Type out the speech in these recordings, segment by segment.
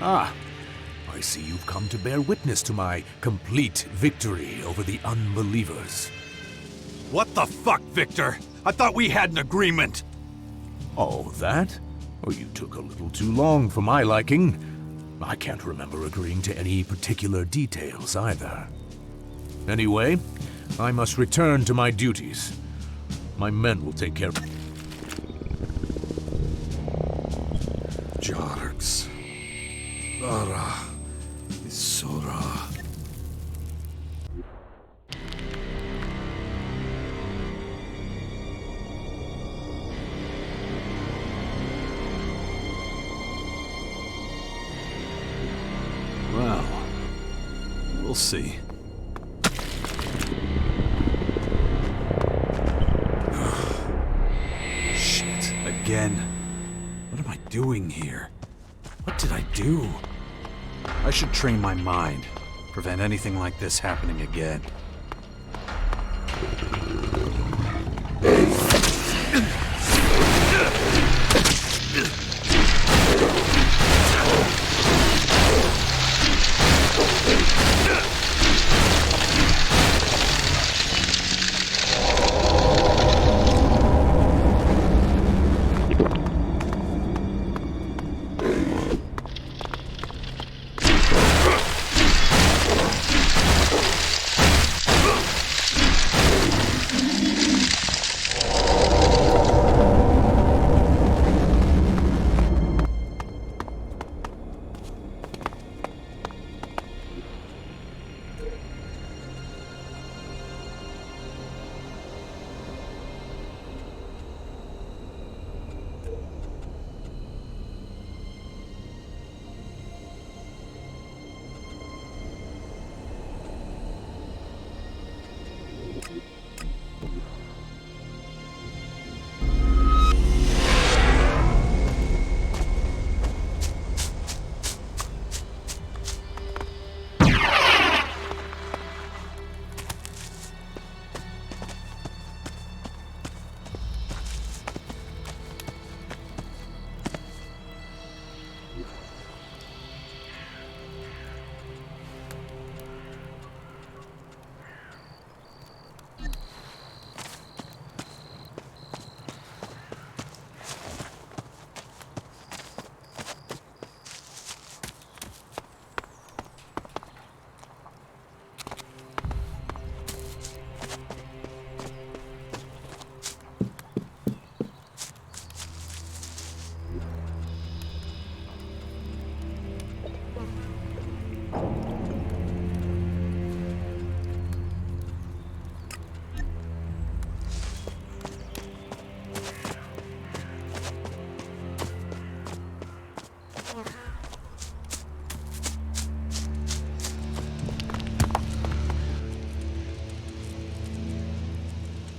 Ah, I see you've come to bear witness to my complete victory over the unbelievers. What the fuck, Victor? I thought we had an agreement. Oh, that? Well, you took a little too long for my liking. I can't remember agreeing to any particular details either. Anyway, I must return to my duties. My men will take care of... Jarks. Lara. Isura. Well, we'll see. Shit, again. What am I doing here? What did I do? I should train my mind, prevent anything like this happening again.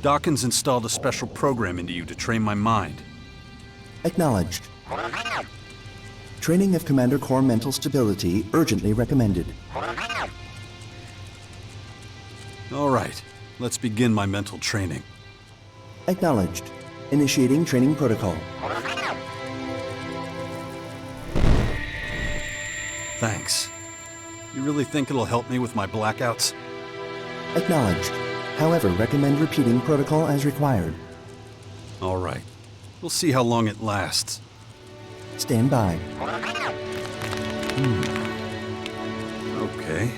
Dawkins installed a special program into you to train my mind. Acknowledged. Training of Commander Core mental stability urgently recommended. All right, let's begin my mental training. Acknowledged. Initiating training protocol. Thanks. You really think it'll help me with my blackouts? Acknowledged. However, recommend repeating protocol as required. All right. We'll see how long it lasts. Stand by. Okay.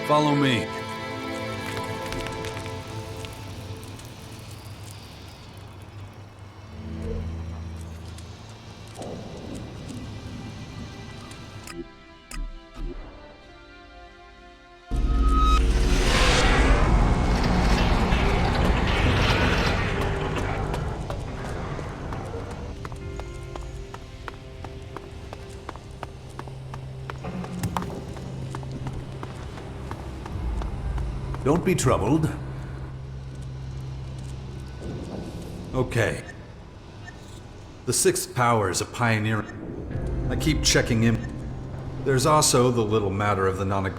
Follow me. Don't be troubled. Okay. The sixth power is a pioneer. I keep checking in. There's also the little matter of the non...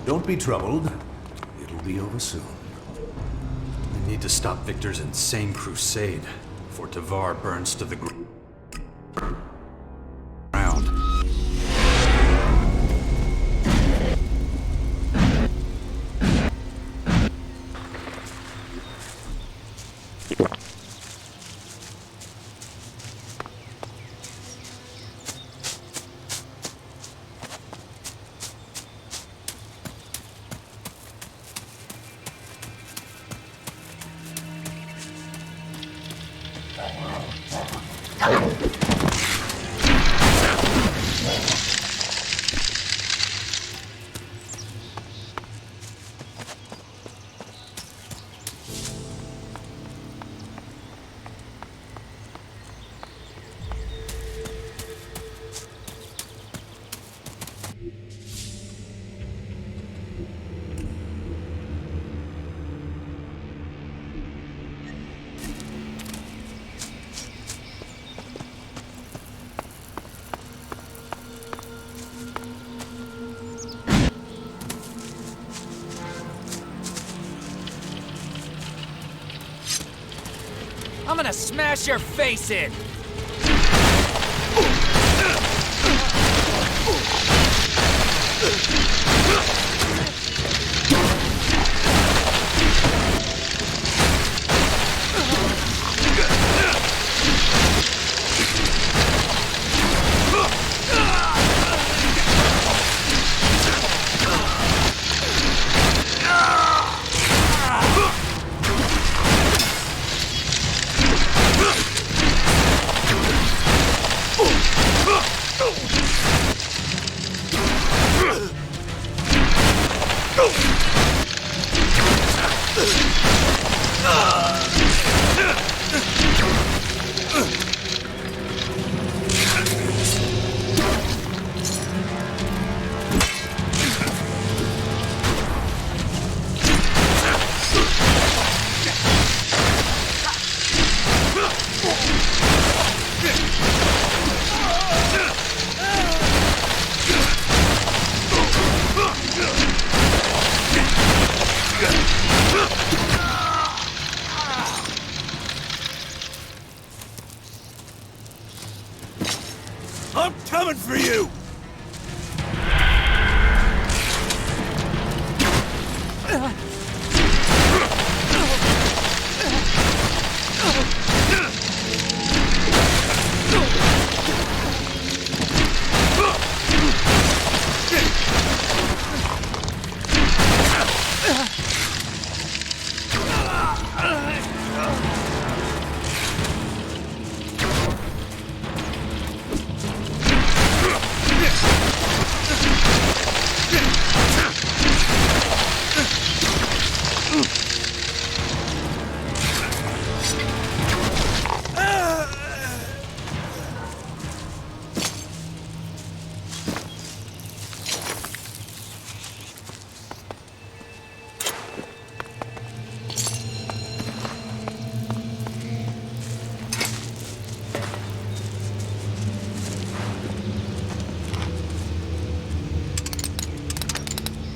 Don't be troubled. It'll be over soon. And need to stop Victor's insane crusade before Tavar burns to the ground. I'm gonna smash your face in! I'm coming for you!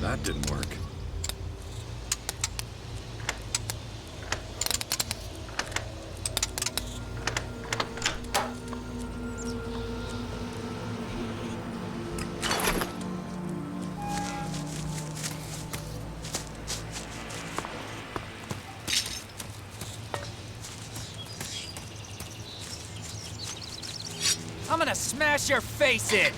That didn't work. I'm gonna smash your face in!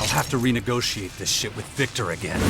I'll have to renegotiate this shit with Victor again.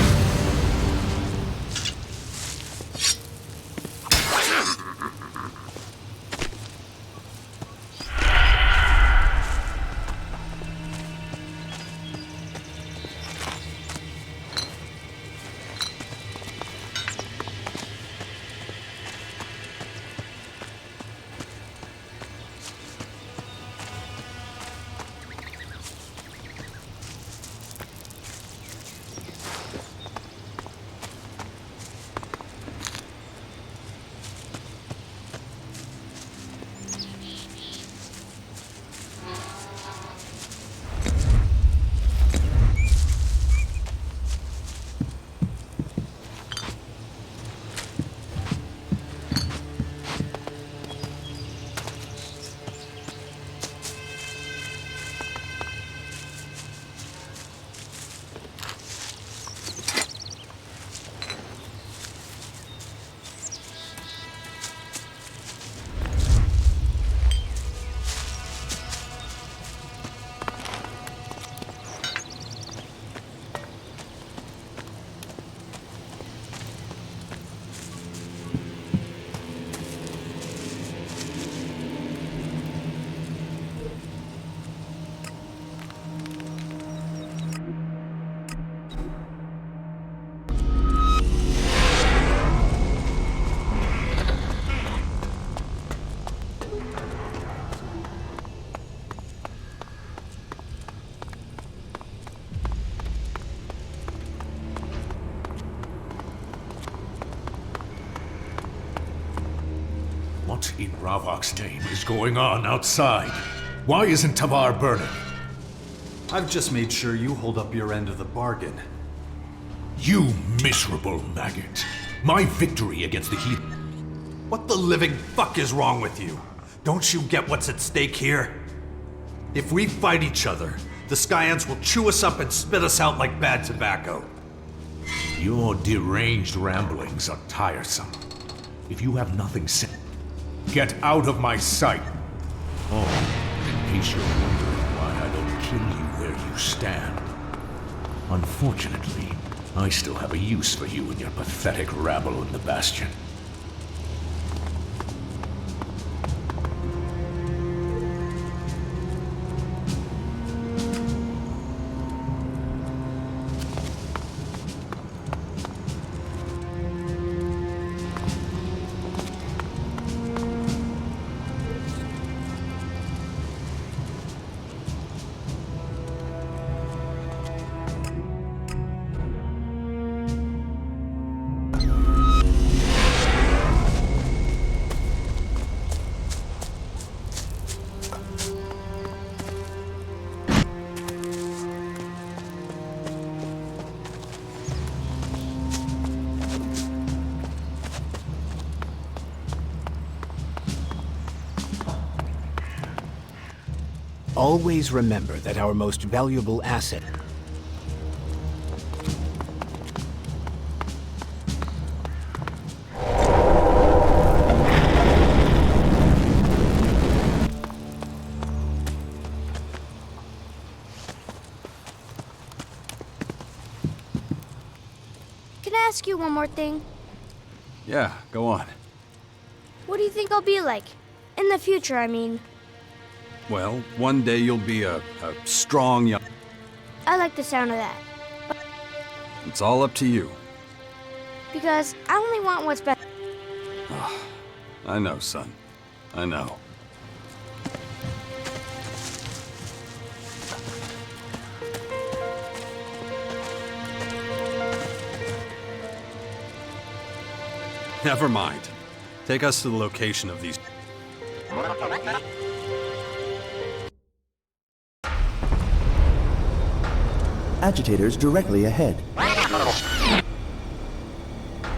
What in Ravok's name is going on outside? Why isn't Tavar burning? I've just made sure you hold up your end of the bargain. You miserable maggot. My victory against the heathen. What the living fuck is wrong with you? Don't you get what's at stake here? If we fight each other, the Skyants will chew us up and spit us out like bad tobacco. Your deranged ramblings are tiresome. If you have nothing said, get out of my sight. Oh, in case you're wondering why I don't kill you where you stand. Unfortunately, I still have a use for you and your pathetic rabble in the Bastion. Always remember that our most valuable asset... Can I ask you one more thing? Yeah, go on. What do you think I'll be like? In the future, I mean. Well, one day you'll be a strong young... I like the sound of that. It's all up to you. Because I only want what's best. I know, son. I know. Never mind. Take us to the location of these... Agitators directly ahead.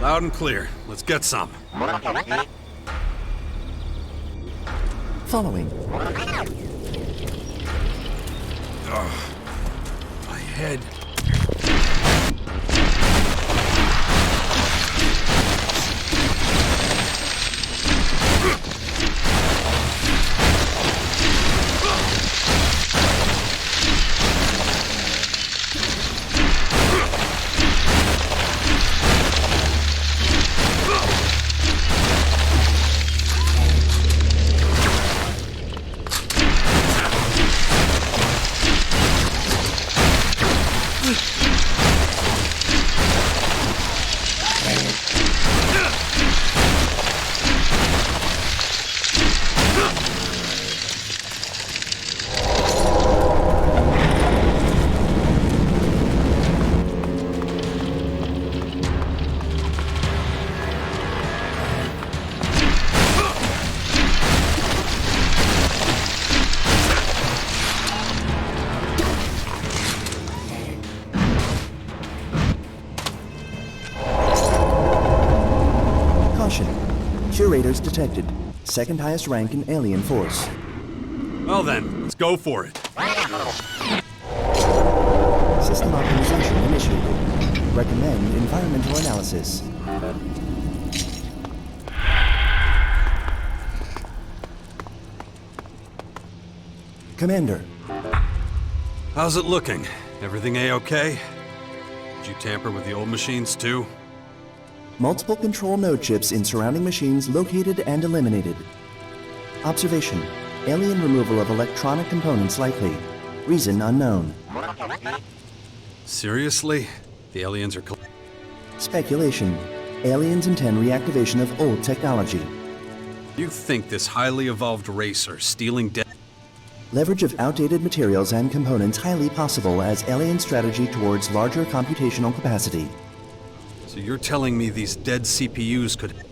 Loud and clear. Let's get some. Following. My head. Curators detected. Second highest rank in alien force. Well then, let's go for it. System optimization initiated. Recommend environmental analysis. Commander. How's it looking? Everything A-okay? Did you tamper with the old machines too? Multiple control node chips in surrounding machines located and eliminated. Observation. Alien removal of electronic components likely. Reason unknown. Seriously? The aliens are... Speculation. Aliens intend reactivation of old technology. You think this highly evolved race are stealing dead... Leverage of outdated materials and components highly possible as alien strategy towards larger computational capacity. So you're telling me these dead CPUs could...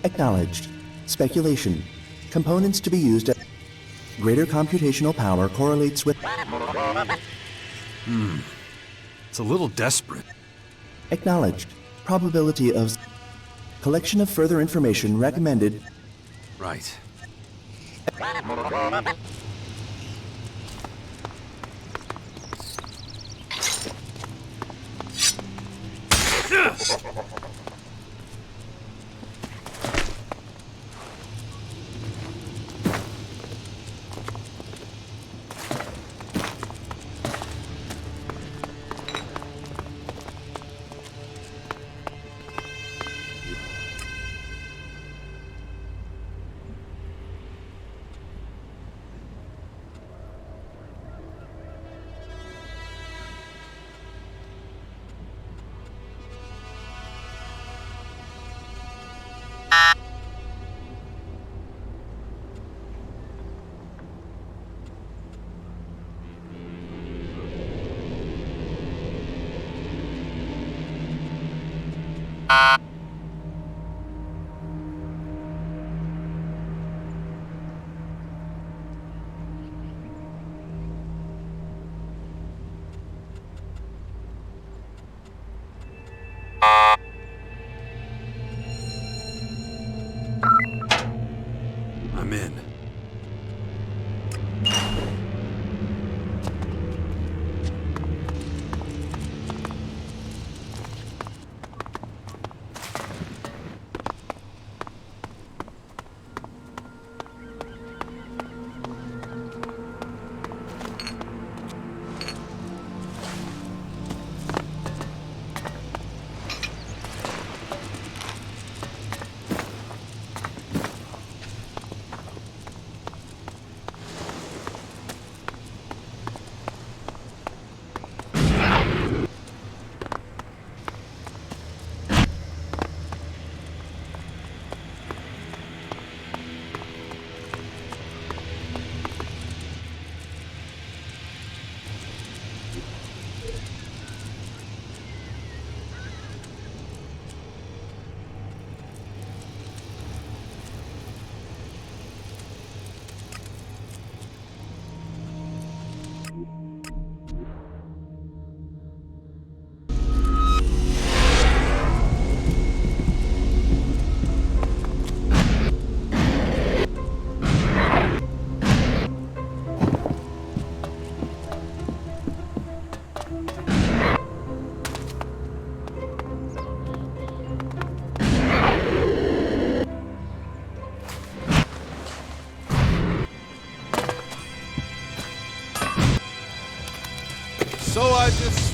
Acknowledged. Speculation. Components to be used at... Greater computational power correlates with... It's a little desperate. Acknowledged. Probability of... Collection of further information recommended... Right. I'm in.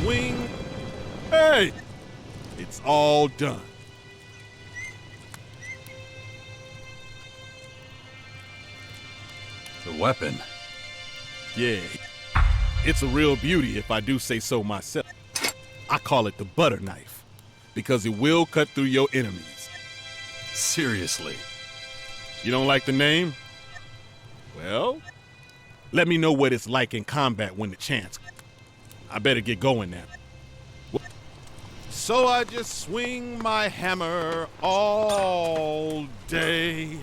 swing. Hey! It's all done. The weapon. Yeah. It's a real beauty if I do say so myself. I call it the butter knife because it will cut through your enemies. Seriously. You don't like the name? Well, let me know what it's like in combat when the chance. I better get going now. So I just swing my hammer all day.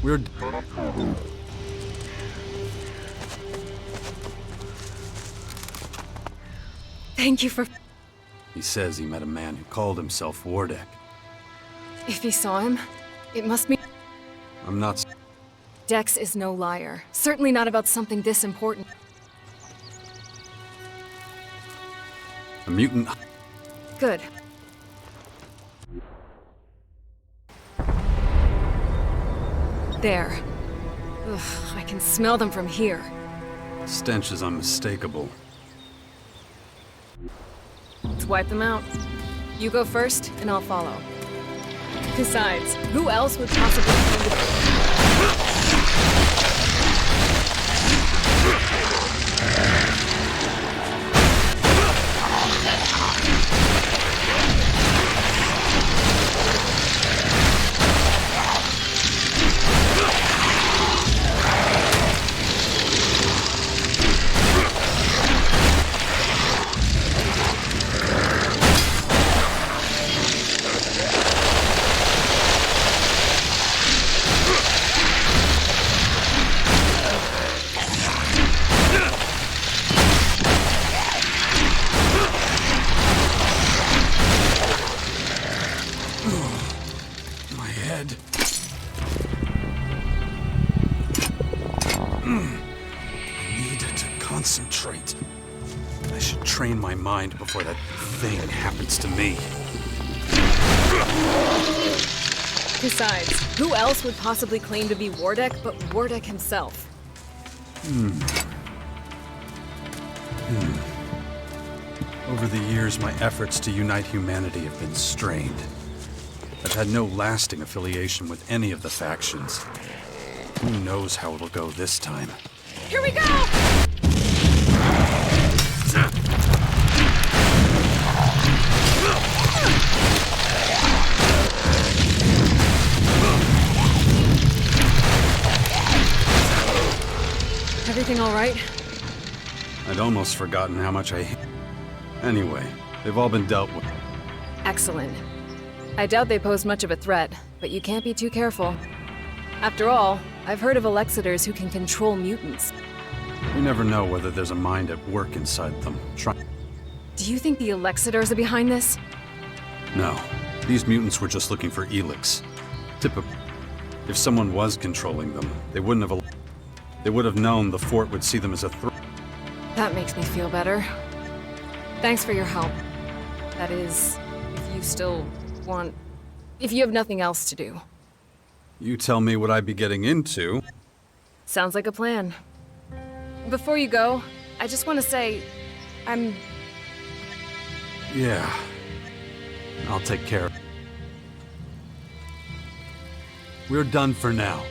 We're... Thank you for... He says he met a man who called himself Wardek. If he saw him, it must mean... I'm not... Dex is no liar. Certainly not about something this important. A mutant... Good. There. Ugh, I can smell them from here. Stench is unmistakable. Let's wipe them out. You go first, and I'll follow. Besides, who else would possibly... head. I need to concentrate. I should train my mind before that thing happens to me. Besides, who else would possibly claim to be Wardek but Wardek himself? Over the years, my efforts to unite humanity have been strained. I've had no lasting affiliation with any of the factions. Who knows how it'll go this time? Here we go! Everything all right? I'd almost forgotten how much I... Anyway, they've all been dealt with. Excellent. I doubt they pose much of a threat, but you can't be too careful. After all, I've heard of Elexitors who can control mutants. You never know whether there's a mind at work inside them. Do you think the Elexitors are behind this? No. These mutants were just looking for ELEX. If someone was controlling them, they wouldn't have... They would have known the fort would see them as a threat. That makes me feel better. Thanks for your help. That is, if you still want... If you have nothing else to do. You tell me what I'd be getting into. Sounds like a plan. Before you go, I just want to say, I'm... Yeah. I'll take care of it. We're done for now.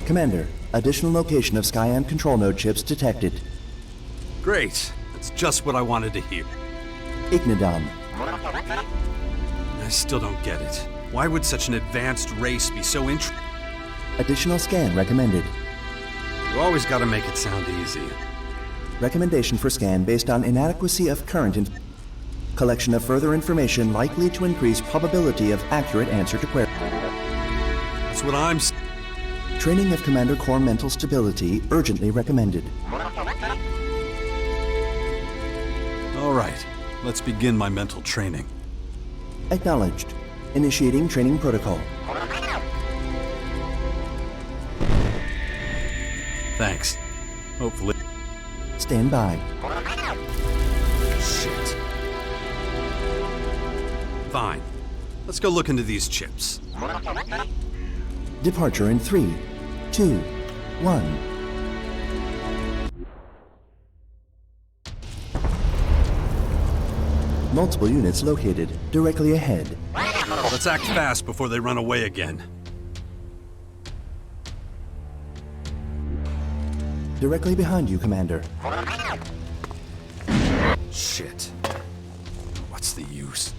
Commander, additional location of Skyam control node chips detected. Great. That's just what I wanted to hear. Ignadon. I still don't get it. Why would such an advanced race be so Additional scan recommended. You always gotta make it sound easy. Recommendation for scan based on inadequacy of current collection of further information likely to increase probability of accurate answer to query. That's what I'm... Training of Commander Core mental stability urgently recommended. All right. Let's begin my mental training. Acknowledged. Initiating training protocol. Thanks. Hopefully... Stand by. Shit. Fine. Let's go look into these chips. Departure in 3, 2, 1. Multiple units located directly ahead. Let's act fast before they run away again. Directly behind you, Commander. Shit. What's the use?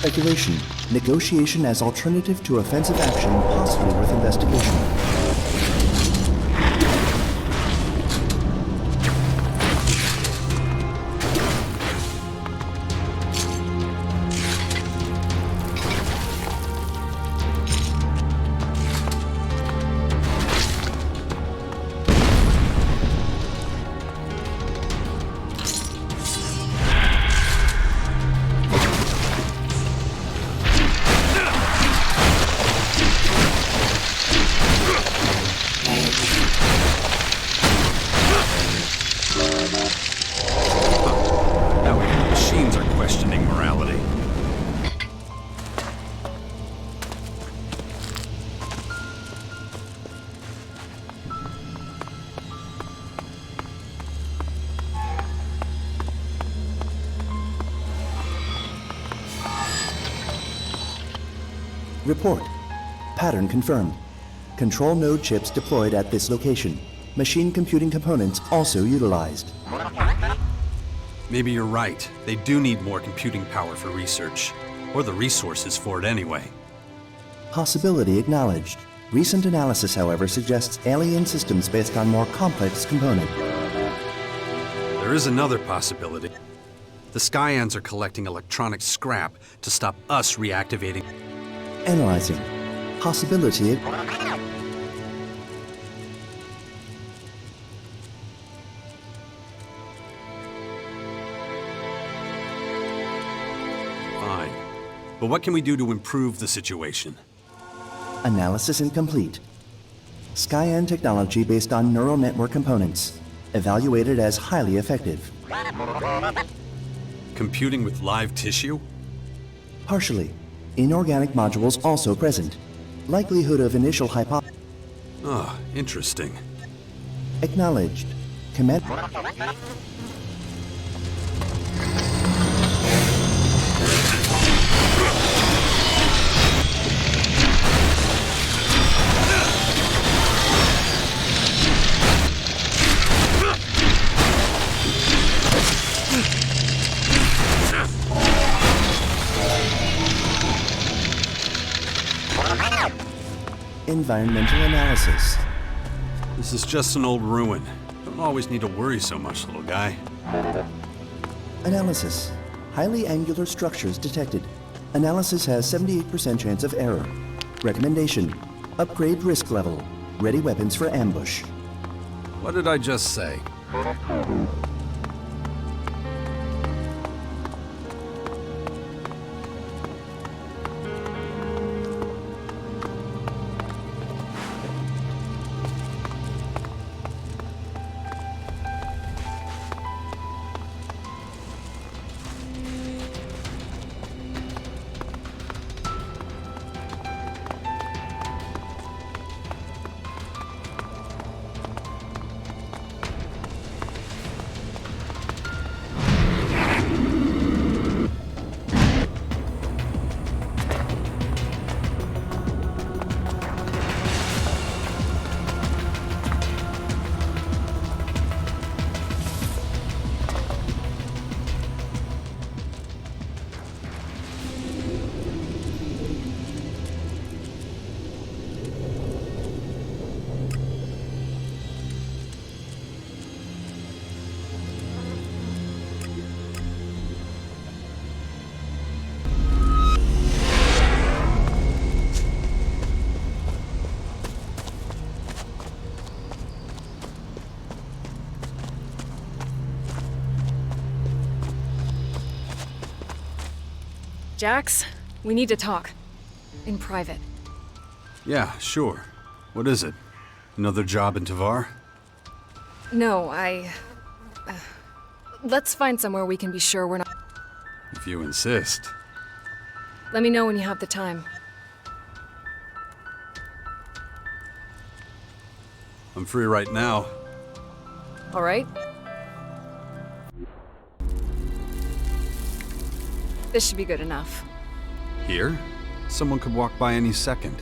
Speculation. Negotiation as alternative to offensive action, possibly with investigation. Now even the machines are questioning morality. Report. Pattern confirmed. Control node chips deployed at this location. Machine computing components also utilized. Maybe you're right. They do need more computing power for research. Or the resources for it anyway. Possibility acknowledged. Recent analysis, however, suggests alien systems based on more complex component. There is another possibility. The Skyans are collecting electronic scrap to stop us reactivating. Analyzing. Possibility. Fine. But what can we do to improve the situation? Analysis incomplete. Skyan technology based on neural network components. Evaluated as highly effective. Computing with live tissue? Partially. Inorganic modules also present. Likelihood of initial hypothesis. Ah, interesting. Acknowledged. Commit. Environmental analysis. This is just an old ruin. Don't always need to worry so much, little guy. Analysis. Highly angular structures detected. Analysis has 78% chance of error. Recommendation. Upgrade risk level. Ready weapons for ambush. What did I just say? Jax, we need to talk. In private. Yeah, sure. What is it? Another job in Tavar? No, let's find somewhere we can be sure we're not. If you insist. Let me know when you have the time. I'm free right now. All right? This should be good enough. Here? Someone could walk by any second.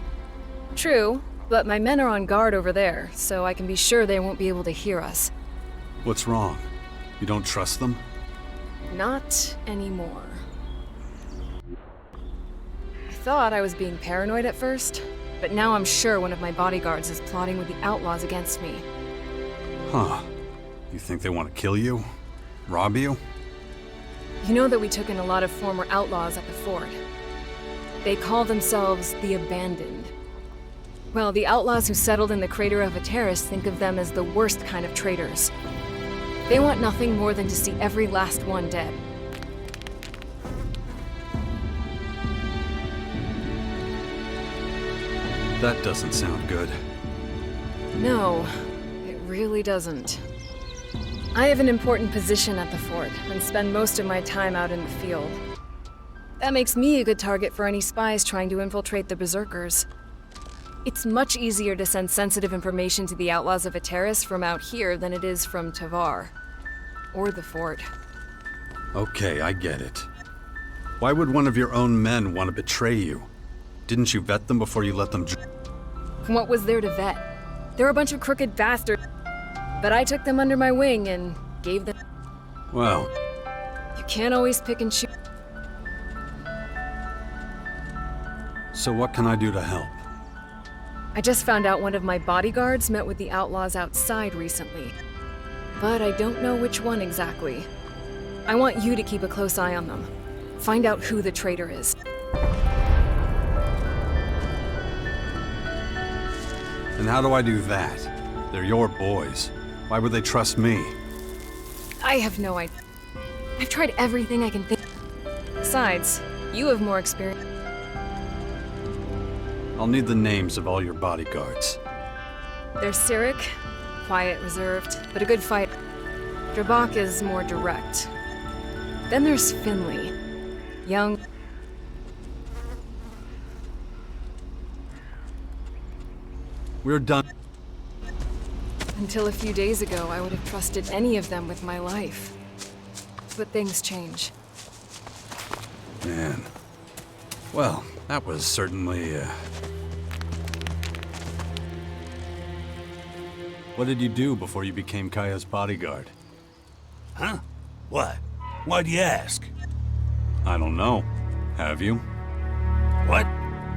True, but my men are on guard over there, so I can be sure they won't be able to hear us. What's wrong? You don't trust them? Not anymore. thought I was being paranoid at first, but now I'm sure one of my bodyguards is plotting with the outlaws against me. Huh. You think they want to kill you? Rob you? You know that we took in a lot of former outlaws at the fort. They call themselves the Abandoned. Well, the outlaws who settled in the crater of Ateris think of them as the worst kind of traitors. They want nothing more than to see every last one dead. That doesn't sound good. No, it really doesn't. I have an important position at the fort, and spend most of my time out in the field. That makes me a good target for any spies trying to infiltrate the Berserkers. It's much easier to send sensitive information to the outlaws of Ateris from out here than it is from Tavar. Or the fort. Okay, I get it. Why would one of your own men want to betray you? Didn't you vet them before you let them What was there to vet? They're a bunch of crooked bastards. But I took them under my wing and gave them... Well, You can't always pick and choose. so what can I do to help? I just found out one of my bodyguards met with the outlaws outside recently. But I don't know which one exactly. I want you to keep a close eye on them. Find out who the traitor is. And how do I do that? They're your boys. Why would they trust me? I have no idea. I've tried everything I can think. Besides, you have more experience. I'll need the names of all your bodyguards. There's Cyric, quiet, reserved, but a good fighter. Drabak is more direct. Then there's Finley, young. We're done. Until a few days ago, I would have trusted any of them with my life. But things change. Man. Well, that was certainly, What did you do before you became Kaya's bodyguard? Huh? What? Why'd you ask? I don't know. Have you? What?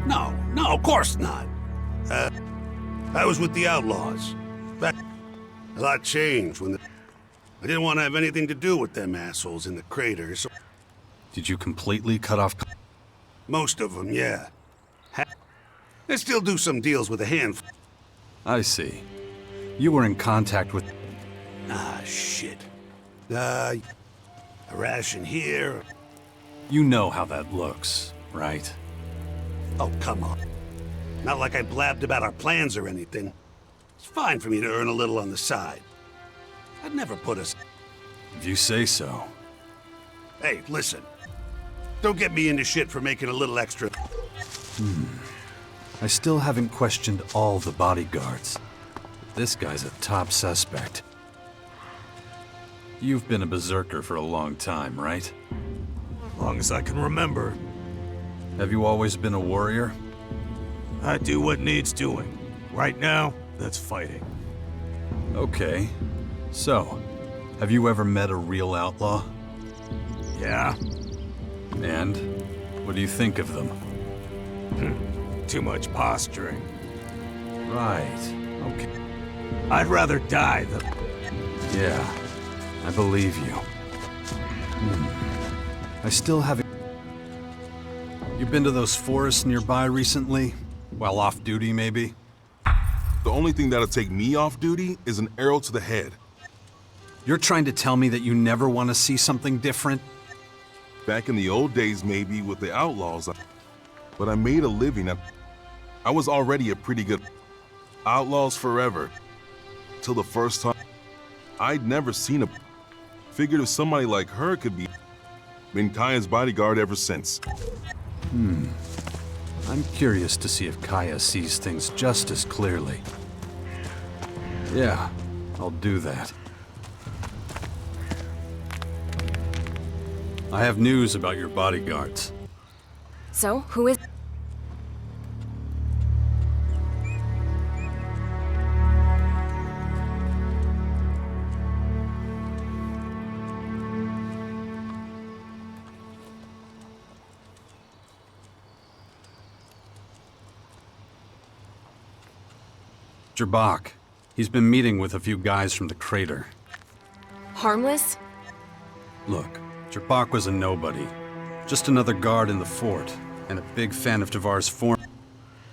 No, of course not. I was with the outlaws. But a lot changed when I didn't want to have anything to do with them assholes in the crater, so... Did you completely cut off... Most of them, yeah. They still do some deals with a handful. I see. You were in contact with... Ah, shit. A ration here. You know how that looks, right? Oh, come on. Not like I blabbed about our plans or anything. It's fine for me to earn a little on the side. I'd never put us... If you say so. Hey, listen. Don't get me into shit for making a little extra... I still haven't questioned all the bodyguards. This guy's a top suspect. You've been a berserker for a long time, right? Long as I can remember. Have you always been a warrior? I do what needs doing. Right now, that's fighting. Okay. So, have you ever met a real outlaw? Yeah? And what do you think of them? Too much posturing. Right. Okay. I'd rather die than... Yeah, I believe you. I still haven't... You been to those forests nearby recently? While off duty, maybe? The only thing that'll take me off duty is an arrow to the head. You're trying to tell me that you never want to see something different? Back in the old days, maybe, with the outlaws, but I made a living. I was already a pretty good... Outlaws forever. Till the first time, I'd never seen a... Figured if somebody like her could be... Been Kaya's bodyguard ever since. I'm curious to see if Kaya sees things just as clearly. Yeah, I'll do that. I have news about your bodyguards. So, who is... Drbak. He's been meeting with a few guys from the crater. Harmless? Look, Drbak was a nobody. Just another guard in the fort, and a big fan of Tavar's form.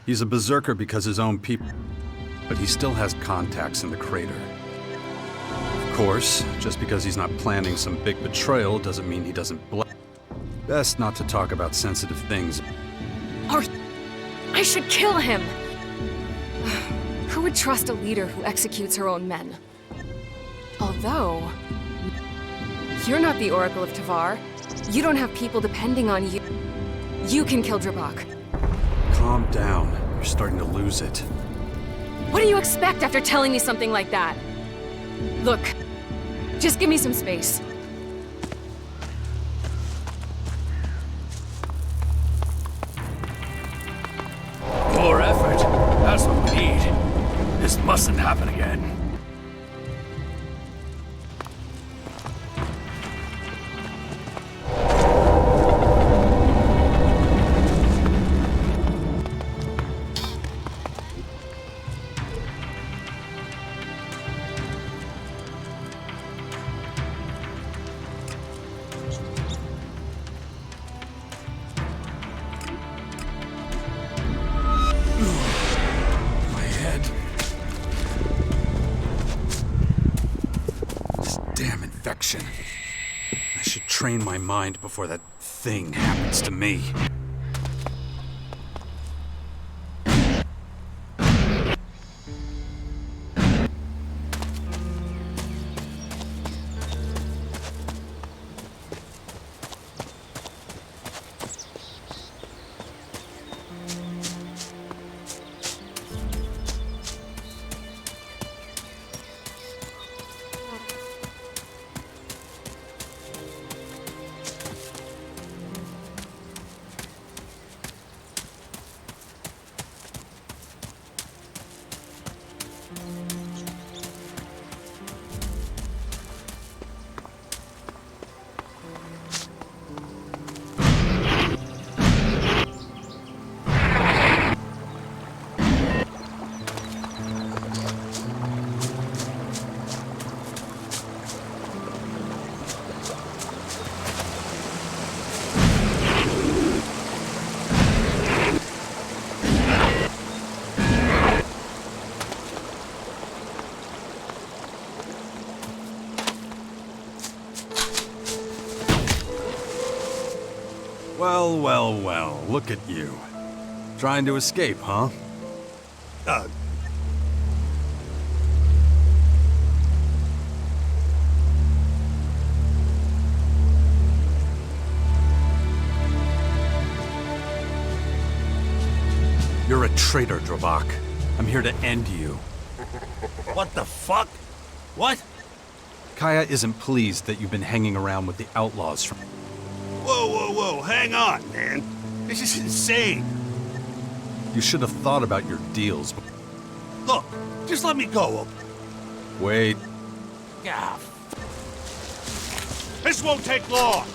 He's a berserker because his own people, but he still has contacts in the crater. Of course, just because he's not planning some big betrayal doesn't mean he doesn't Best not to talk about sensitive things. I should kill him! Who would trust a leader who executes her own men? Although... You're not the Oracle of Tavar. You don't have people depending on you. You can kill Drbak. Calm down. You're starting to lose it. What do you expect after telling me something like that? Look, just give me some space. More effort. That's what we need. This mustn't happen again. I should train my mind before that thing happens to me. Well, look at you. Trying to escape, huh? You're a traitor, Drbak. I'm here to end you. What the fuck? What? Kaya isn't pleased that you've been hanging around with the outlaws from... Whoa, hang on, man. This is insane. You should have thought about your deals. Look, just let me go. Wait. Ah. This won't take long.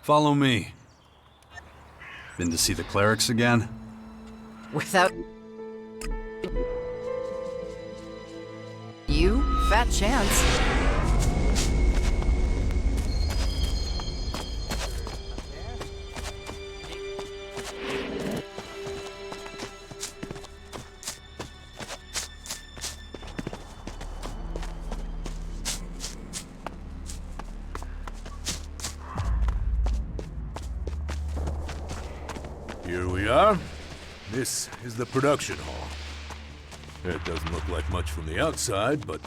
Follow me. Been to see the clerics again? Without... you? Fat chance. Here we are. This is the production hall. It doesn't look like much from the outside, but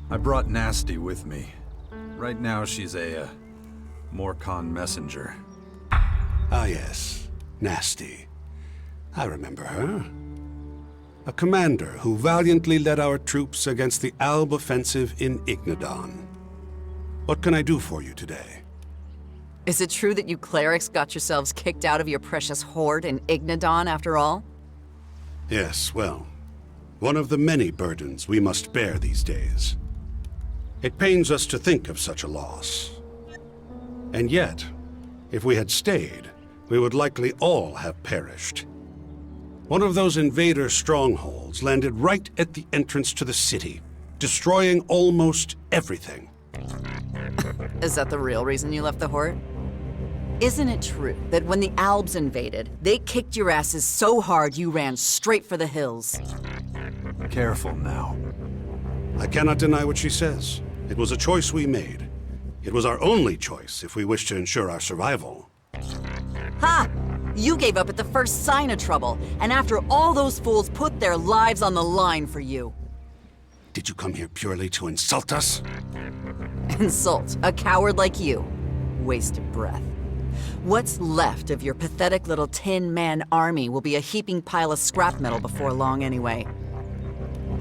I brought Nasty with me. Right now she's a, Morcon messenger. Ah, yes. Nasty. I remember her. A commander who valiantly led our troops against the Alb offensive in Ignadon. What can I do for you today? Is it true that you clerics got yourselves kicked out of your precious horde in Ignadon after all? Yes, well, one of the many burdens we must bear these days. It pains us to think of such a loss. And yet, if we had stayed, we would likely all have perished. One of those invader strongholds landed right at the entrance to the city, destroying almost everything. Is that the real reason you left the Horde? Isn't it true that when the Albs invaded, they kicked your asses so hard you ran straight for the hills? Careful now. I cannot deny what she says. It was a choice we made. It was our only choice if we wish to ensure our survival. Ha! You gave up at the first sign of trouble, and after all those fools put their lives on the line for you. Did you come here purely to insult us? Insult a coward like you. Wasted breath. What's left of your pathetic little tin-man army will be a heaping pile of scrap metal before long anyway.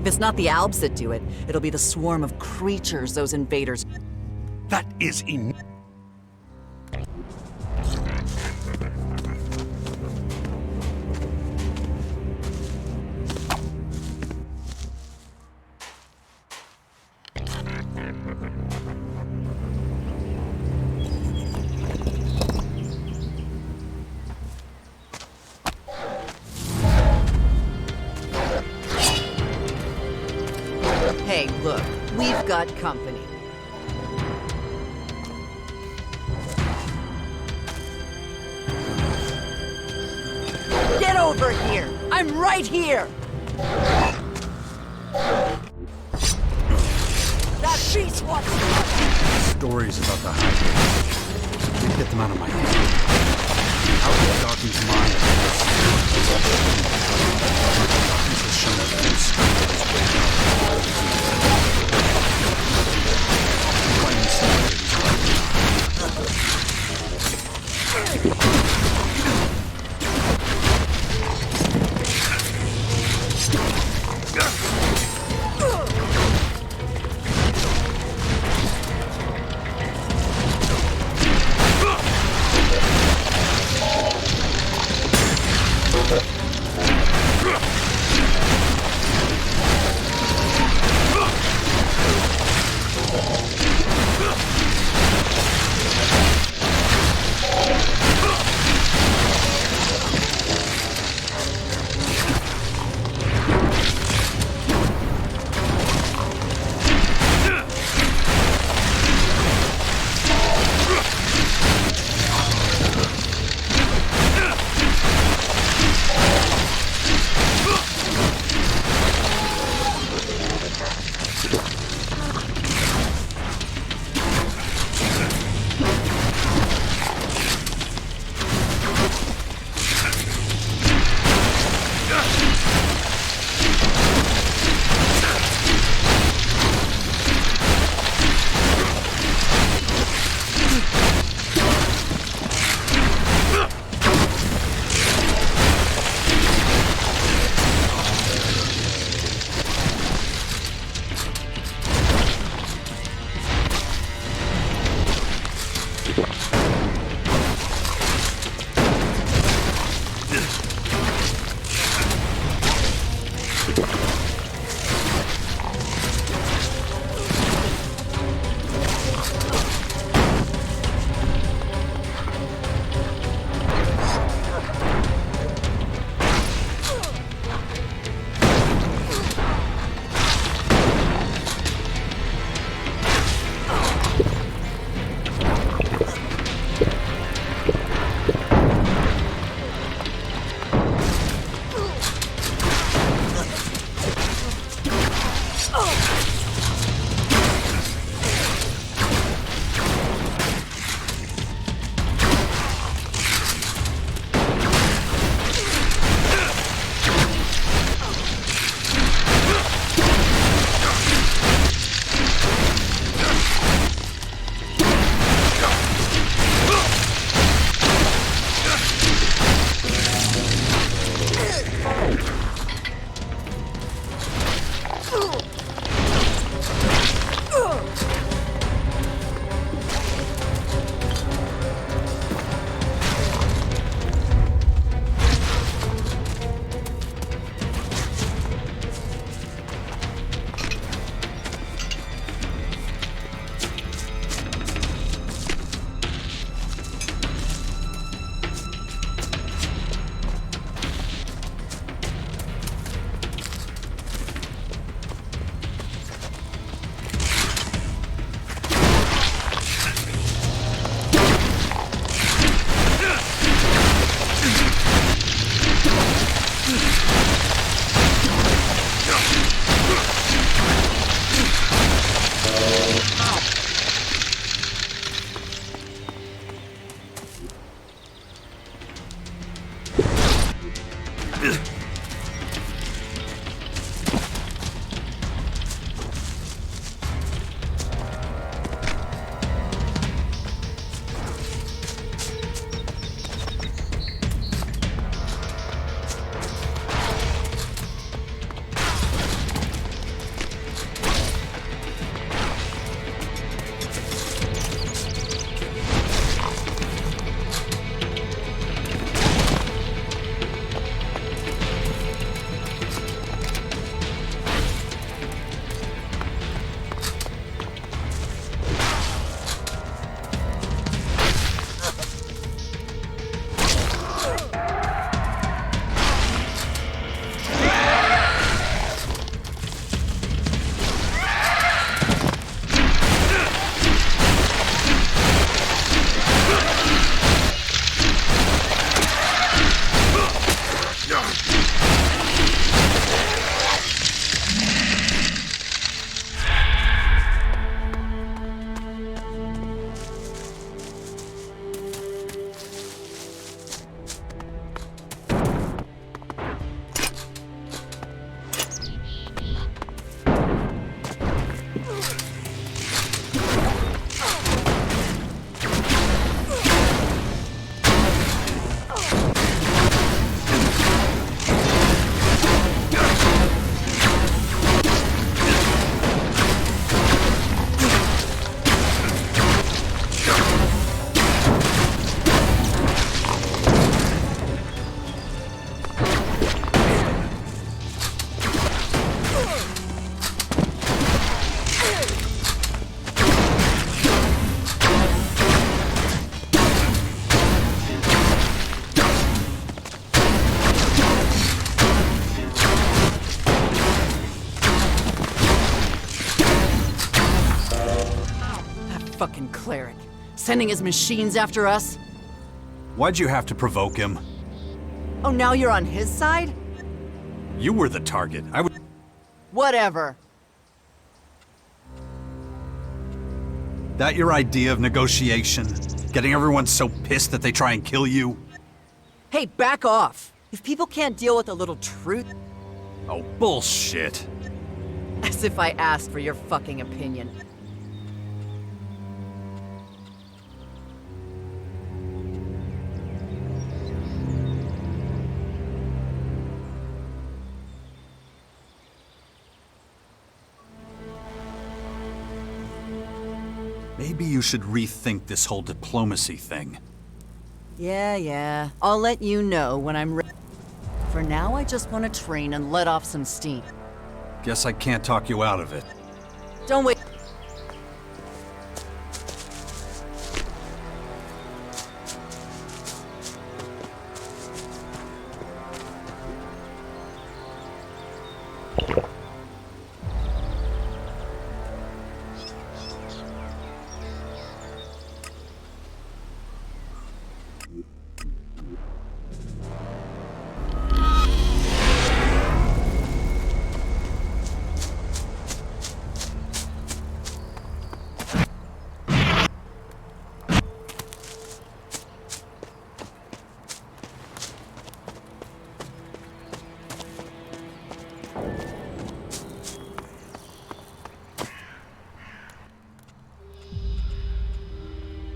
If it's not the Albs that do it, it'll be the swarm of creatures those invaders... That is Hey, look, we've got company. Get over here! I'm right here! That beast wants... Stories about the High. Can't get them out of my head. How is Dawkins' mind? Dawkins has shown us full strength of his way out. Fighting similarities right now. Fucking cleric. Sending his machines after us? Why'd you have to provoke him? Oh, now you're on his side? You were the target. I would. Whatever. That your idea of negotiation? Getting everyone so pissed that they try and kill you? Hey, back off. If people can't deal with a little truth... Oh, bullshit. As if I asked for your fucking opinion. Maybe you should rethink this whole diplomacy thing. Yeah. I'll let you know when I'm ready. For now, I just want to train and let off some steam. Guess I can't talk you out of it. Don't wait.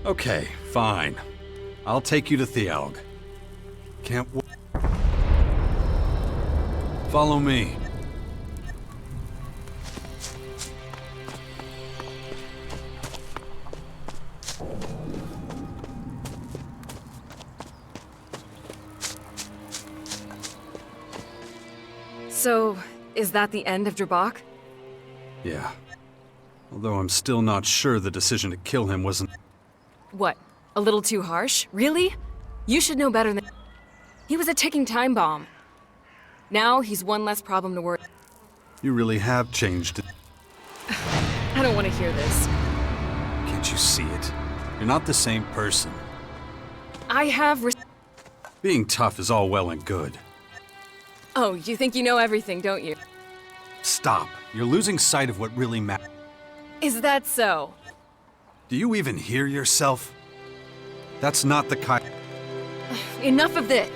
Okay, fine. I'll take you to Thialg. Can't w- Follow me. So, is that the end of Drbak? Yeah. Although I'm still not sure the decision to kill him wasn't... What? A little too harsh? Really? You should know better than... He was a ticking time bomb. Now he's one less problem to worry. You really have changed it. I don't want to hear this. Can't you see it? You're not the same person. I have Being tough is all well and good. Oh, you think you know everything, don't you? Stop. You're losing sight of what really matters. Is that so? Do you even hear yourself? That's not the kind. Enough of this!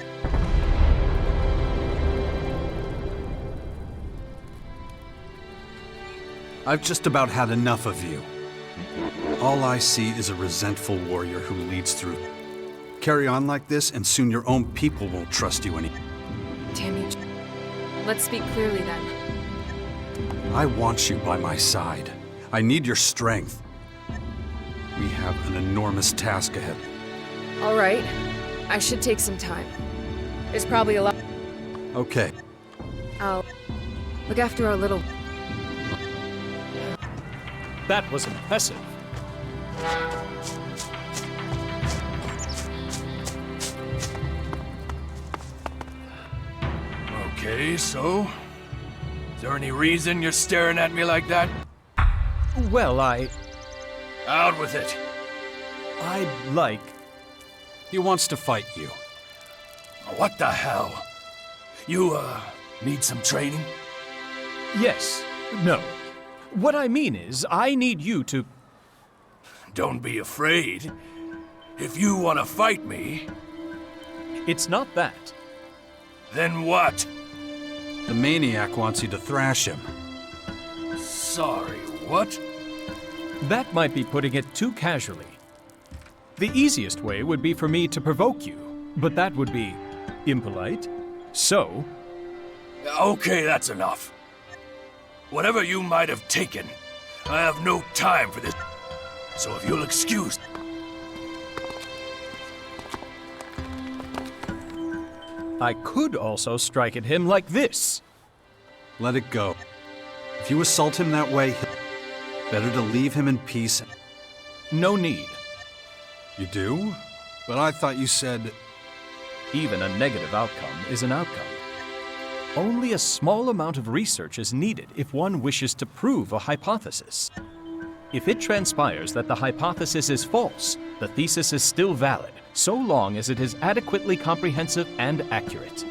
I've just about had enough of you. All I see is a resentful warrior who leads through. Carry on like this, and soon your own people won't trust you any. Damn you. Let's speak clearly then. I want you by my side. I need your strength. We have an enormous task ahead. All right. I should take some time. There's probably a lot. Okay. I'll look after our little. That was impressive. Okay, so? Is there any reason you're staring at me like that? Well, Out with it. I'd like... He wants to fight you. What the hell? You, need some training? Yes. No. What I mean is, I need you to... Don't be afraid. If you want to fight me... It's not that. Then what? The maniac wants you to thrash him. Sorry, what? That might be putting it too casually. The easiest way would be for me to provoke you, but that would be impolite. So... Okay, that's enough. Whatever you might have taken, I have no time for this. So if you'll excuse... I could also strike at him like this. Let it go. If you assault him that way, better to leave him in peace. No need. You do? But I thought you said... Even a negative outcome is an outcome. Only a small amount of research is needed if one wishes to prove a hypothesis. If it transpires that the hypothesis is false, the thesis is still valid, so long as it is adequately comprehensive and accurate.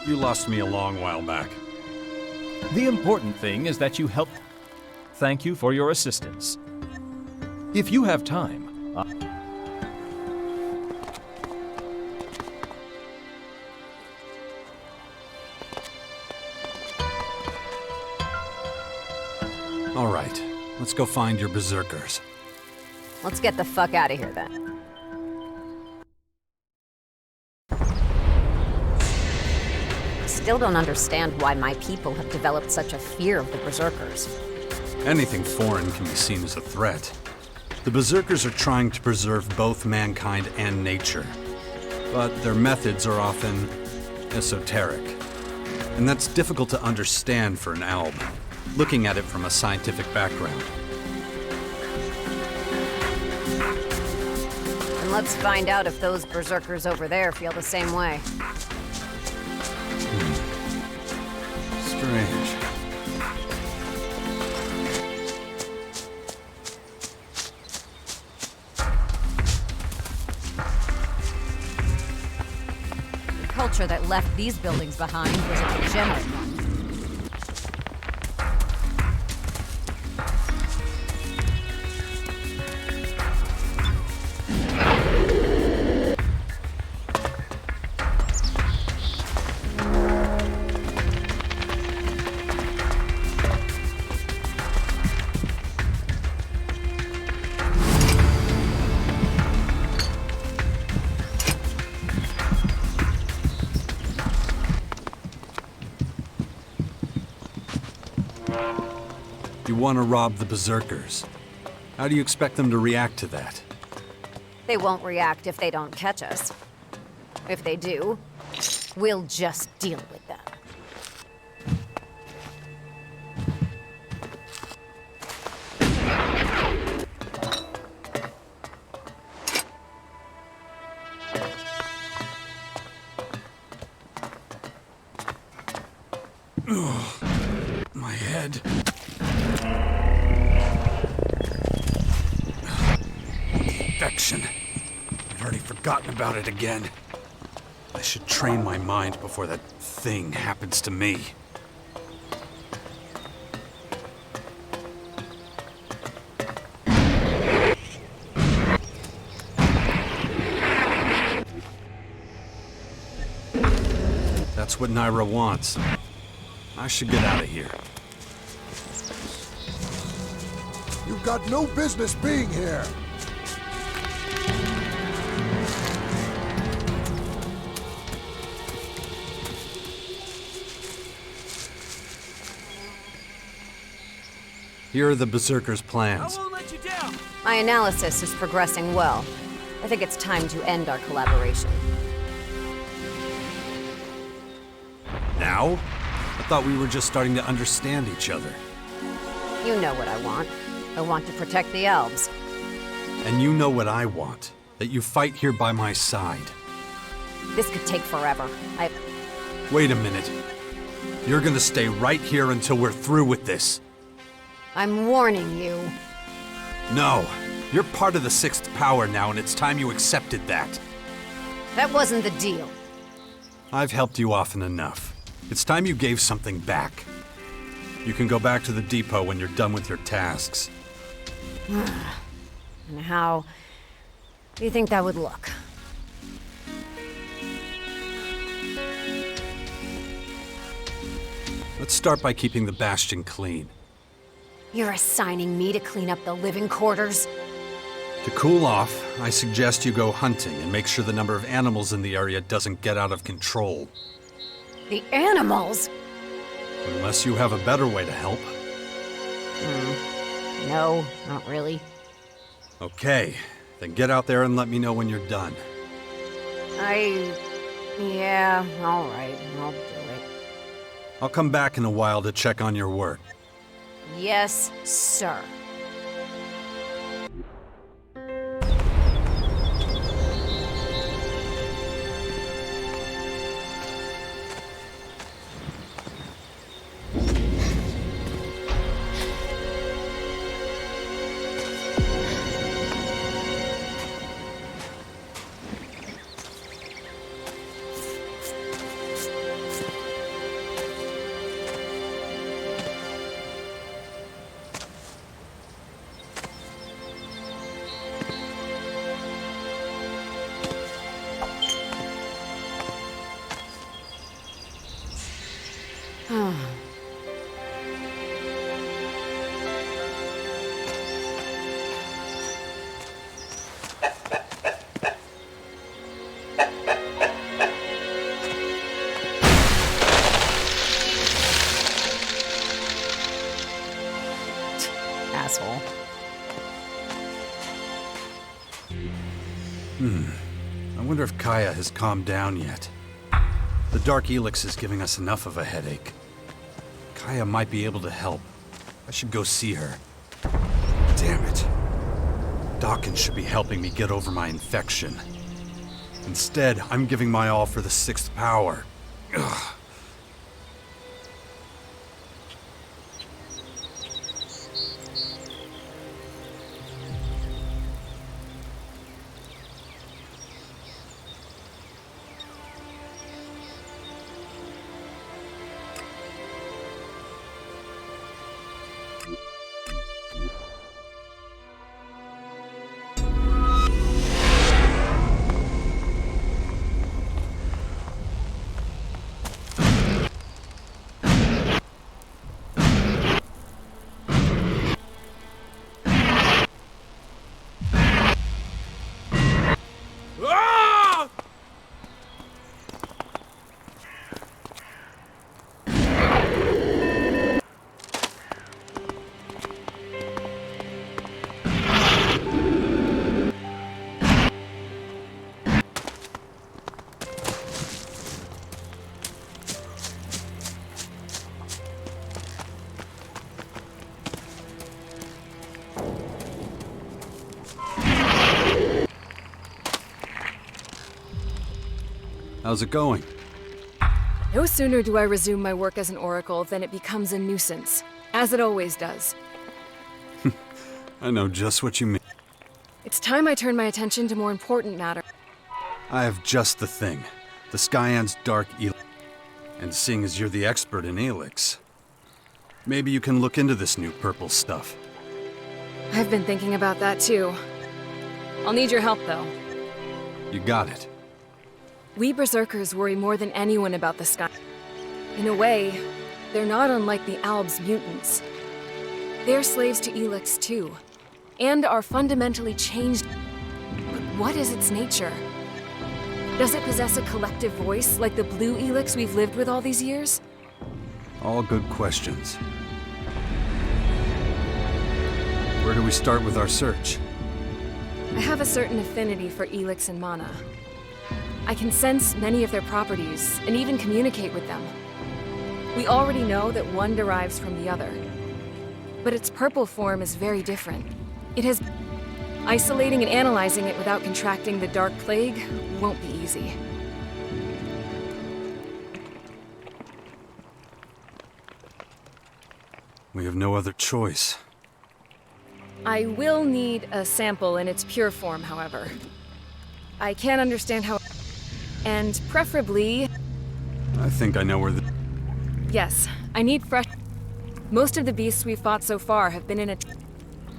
You lost me a long while back. The important thing is that you help. Thank you for your assistance. If you have time, All right, let's go find your berserkers. Let's get the fuck out of here then. I still don't understand why my people have developed such a fear of the berserkers. Anything foreign can be seen as a threat. The berserkers are trying to preserve both mankind and nature, but their methods are often esoteric. And that's difficult to understand for an alb, looking at it from a scientific background. And let's find out if those berserkers over there feel the same way. Strange. The culture that left these buildings behind was a degenerate one. You want to rob the berserkers. How do you expect them to react to that? They won't react if they don't catch us. If they do, we'll just deal with them. My head. Infection. I'd already forgotten about it again. The should train my mind before that thing happens to me. That's what Naira wants. I should get out of here. You've got no business being here. Here are the Berserker's plans. My analysis is progressing well. I think it's time to end our collaboration. Now? I thought we were just starting to understand each other. You know what I want. I want to protect the elves. And you know what I want. That you fight here by my side. This could take forever. Wait a minute. You're gonna stay right here until we're through with this. I'm warning you. No. You're part of the Sixth Power now, and it's time you accepted that. That wasn't the deal. I've helped you often enough. It's time you gave something back. You can go back to the depot when you're done with your tasks. And how do you think that would look? Let's start by keeping the Bastion clean. You're assigning me to clean up the living quarters? To cool off, I suggest you go hunting and make sure the number of animals in the area doesn't get out of control. The animals? Unless you have a better way to help. No, not really. Okay, then get out there and let me know when you're done. Yeah, all right, I'll do it. I'll come back in a while to check on your work. Yes, sir. Asshole. I wonder if Kaya has calmed down yet. The Dark ELEX is giving us enough of a headache. Kaya might be able to help. I should go see her. Damn it. Dawkins should be helping me get over my infection. Instead, I'm giving my all for the Sixth Power. Ugh. How's it going? No sooner do I resume my work as an oracle than it becomes a nuisance, as it always does. I know just what you mean. It's time I turn my attention to more important matters. I have just the thing. The Skyant's dark ELEX. And seeing as you're the expert in ELEX, maybe you can look into this new purple stuff. I've been thinking about that too. I'll need your help, though. You got it. We Berserkers worry more than anyone about the Sky. In a way, they're not unlike the Albs mutants. They're slaves to ELEX too, and are fundamentally changed. But what is its nature? Does it possess a collective voice like the blue ELEX we've lived with all these years? All good questions. Where do we start with our search? I have a certain affinity for ELEX and mana. I can sense many of their properties, and even communicate with them. We already know that one derives from the other. But its purple form is very different. It has... Isolating and analyzing it without contracting the Dark Plague won't be easy. We have no other choice. I will need a sample in its pure form, however. I can't understand how... And preferably... I think I know where the... Yes, I need fresh... Most of the beasts we've fought so far have been in a...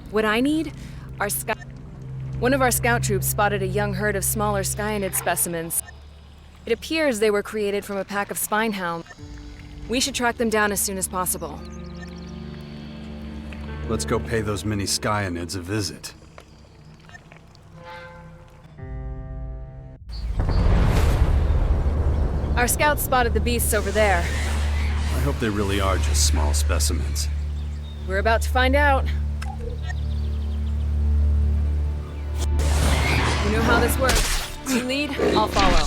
What I need are scout... One of our scout troops spotted a young herd of smaller Skyanid specimens. It appears they were created from a pack of spinehounds. We should track them down as soon as possible. Let's go pay those mini Skyanids a visit. Our scouts spotted the beasts over there. I hope they really are just small specimens. We're about to find out. You know how this works. You lead, I'll follow.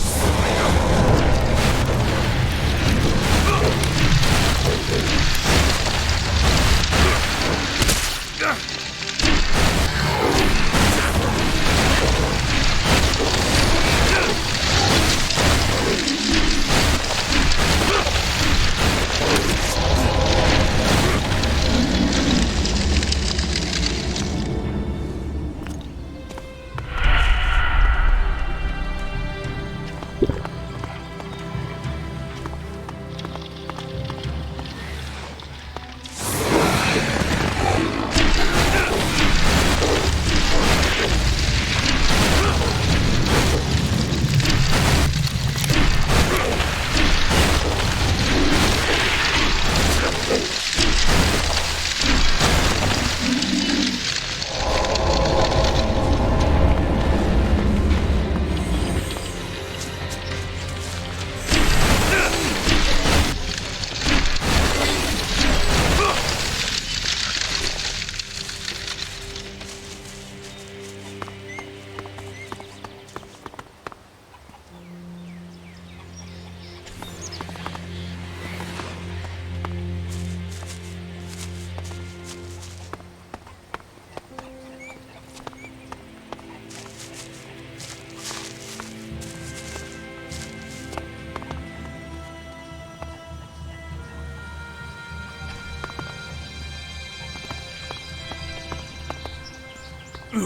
My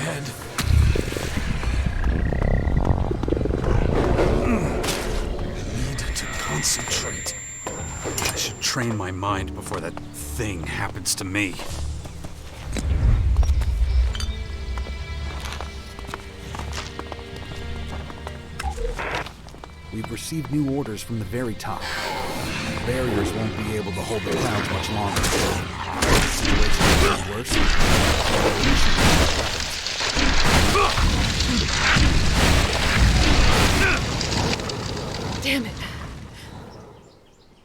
head. I need to concentrate. I should train my mind before that thing happens to me. We've received new orders from the very top. The barriers won't be able to hold the clouds much longer. The situation is getting worse. Damn it.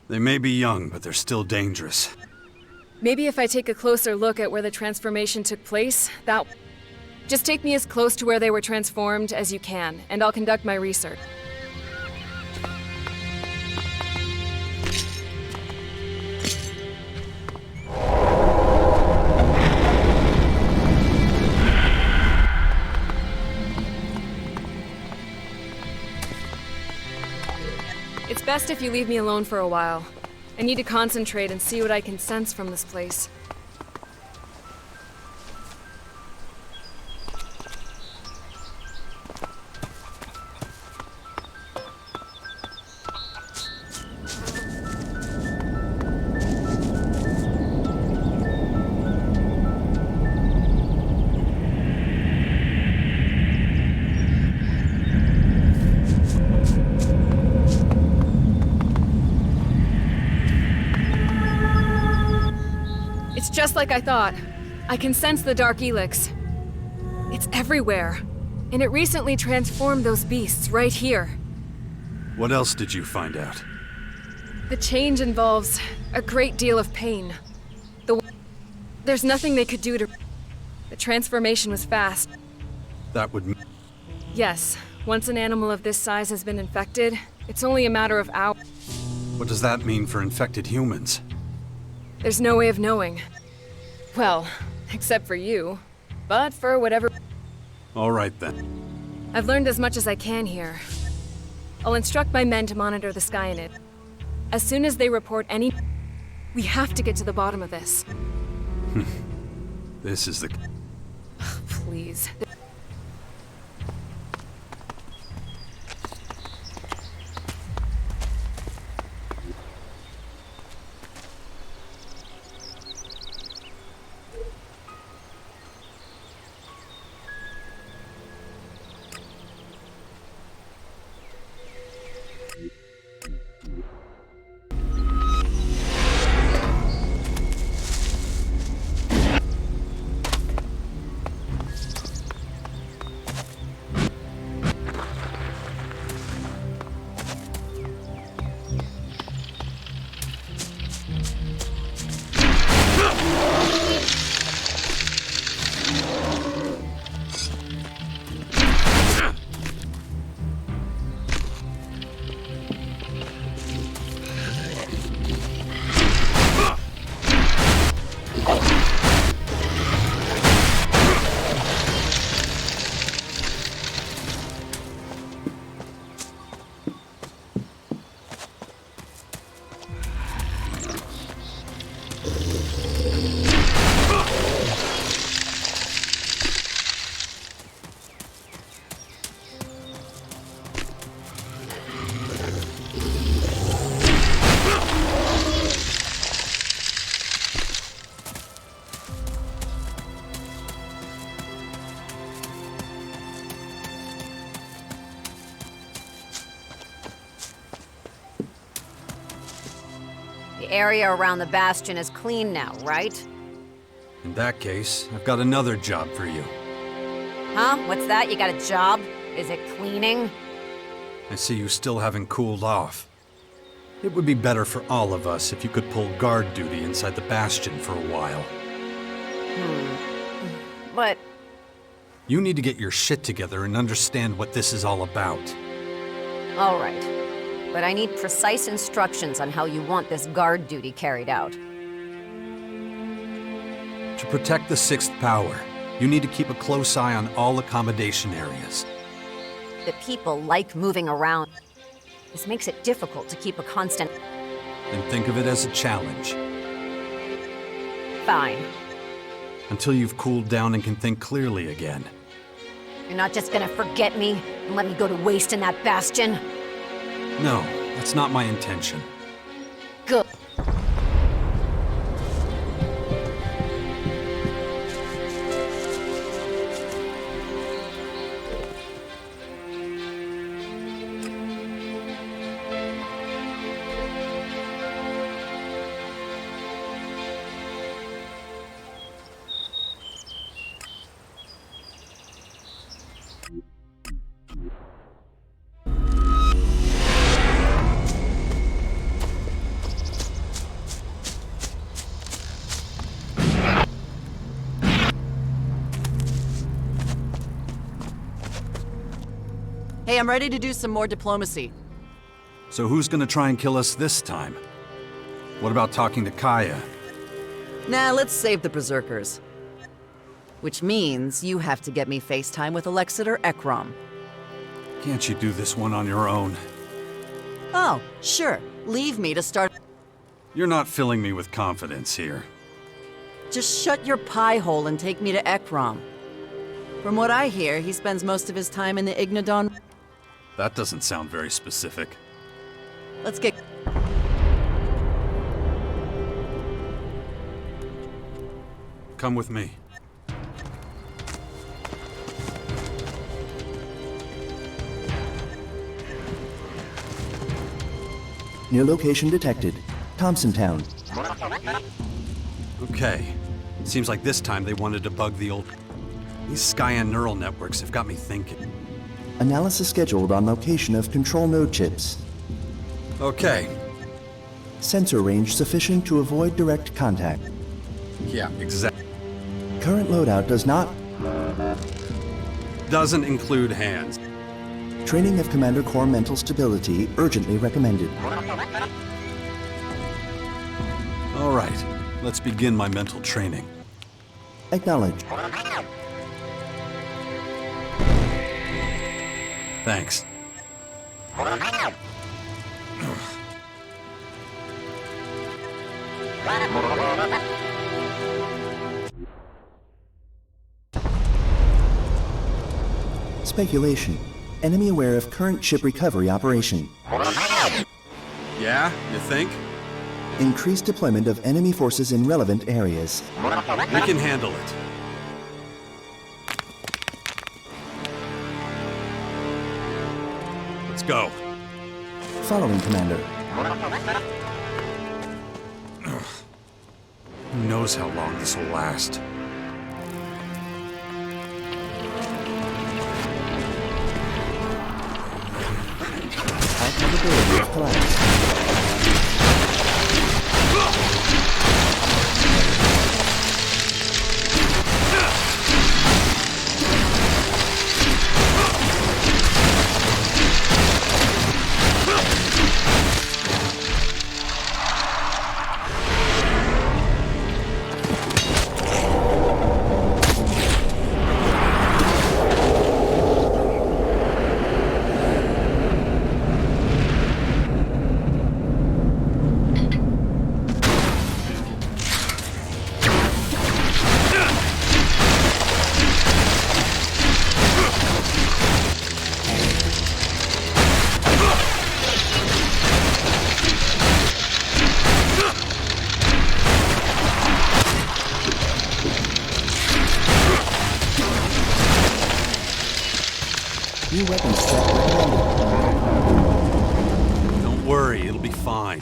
They may be young, but they're still dangerous. Maybe if I take a closer look at where the transformation took place, that... Just take me as close to where they were transformed as you can, and I'll conduct my research. It's best if you leave me alone for a while. I need to concentrate and see what I can sense from this place. Just like I thought. I can sense the dark ELEX. It's everywhere. And it recently transformed those beasts right here. What else did you find out? The change involves a great deal of pain. There's nothing they could do to... The transformation was fast. That would... Yes. Once an animal of this size has been infected, it's only a matter of hours. What does that mean for infected humans? There's no way of knowing. Well, except for you. But for whatever... All right, then. I've learned as much as I can here. I'll instruct my men to monitor the sky in it. As soon as they report any... We have to get to the bottom of this. This is the... Please. The area around the bastion is clean now, right? In that case, I've got another job for you. Huh? What's that? You got a job? Is it cleaning? I see you still haven't cooled off. It would be better for all of us if you could pull guard duty inside the bastion for a while. But... You need to get your shit together and understand what this is all about. All right. But I need precise instructions on how you want this guard duty carried out. To protect the Sixth Power, you need to keep a close eye on all accommodation areas. The people like moving around. This makes it difficult to keep a constant... And think of it as a challenge. Fine. Until you've cooled down and can think clearly again. You're not just gonna forget me and let me go to waste in that bastion? No, that's not my intention. Good. Hey, I'm ready to do some more diplomacy. So who's gonna try and kill us this time? What about talking to Kaya? Nah, let's save the Berserkers. Which means you have to get me FaceTime with ELEX or Ekrom. Can't you do this one on your own? Oh, sure. Leave me to start... You're not filling me with confidence here. Just shut your pie hole and take me to Ekrom. From what I hear, he spends most of his time in the Ignodon... That doesn't sound very specific. Let's get... Come with me. New location detected. Thompson Town. Okay, Seems like this time they wanted to bug the old... These Skyan neural networks have got me thinking. Analysis scheduled on location of control node chips. Okay. Sensor range sufficient to avoid direct contact. Yeah, exactly. Current loadout does not... Doesn't include hands. Training of Commander Core mental stability urgently recommended. All right, let's begin my mental training. Acknowledged. Thanks. Speculation. Enemy aware of current ship recovery operation. Yeah, you think? Increased deployment of enemy forces in relevant areas. We can handle it. Let's go. Following, Commander. Who knows how long this will last? High probability of collapse. New weapons check recommended. Don't worry, it'll be fine.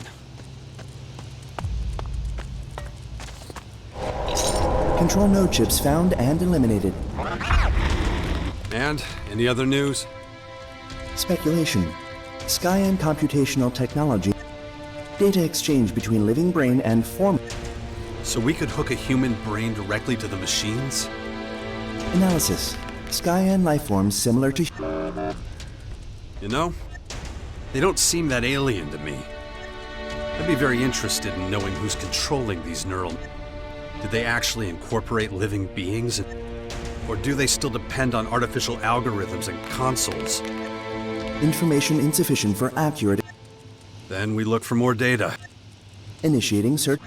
Control node chips found and eliminated. And any other news? Speculation. Skyan computational technology. Data exchange between living brain and form. So we could hook a human brain directly to the machines? Analysis. Skyan lifeforms similar to... You know, they don't seem that alien to me. I'd be very interested in knowing who's controlling these neural... Did they actually incorporate living beings? Or do they still depend on artificial algorithms and consoles? Information insufficient for accurate... Then we look for more data. Initiating search...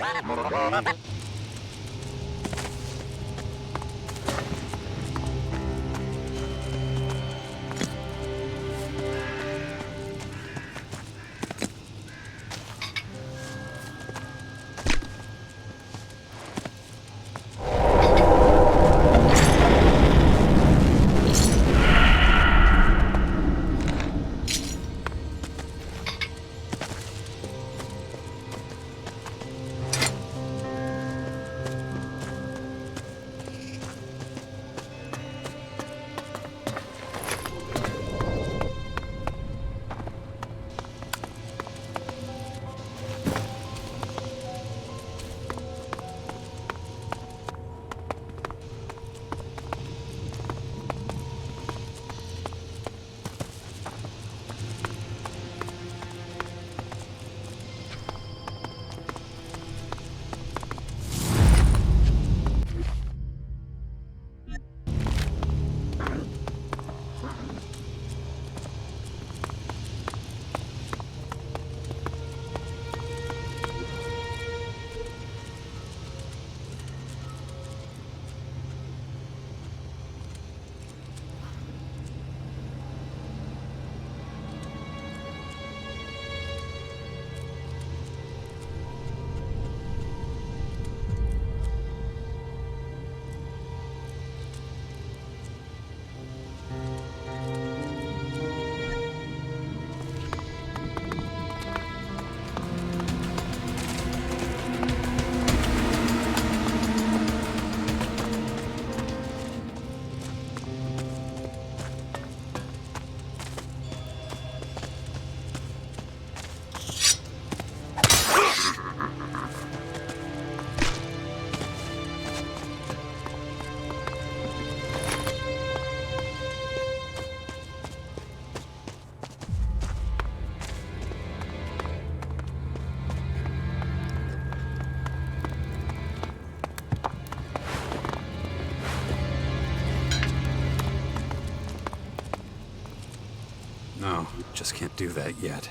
Just can't do that yet.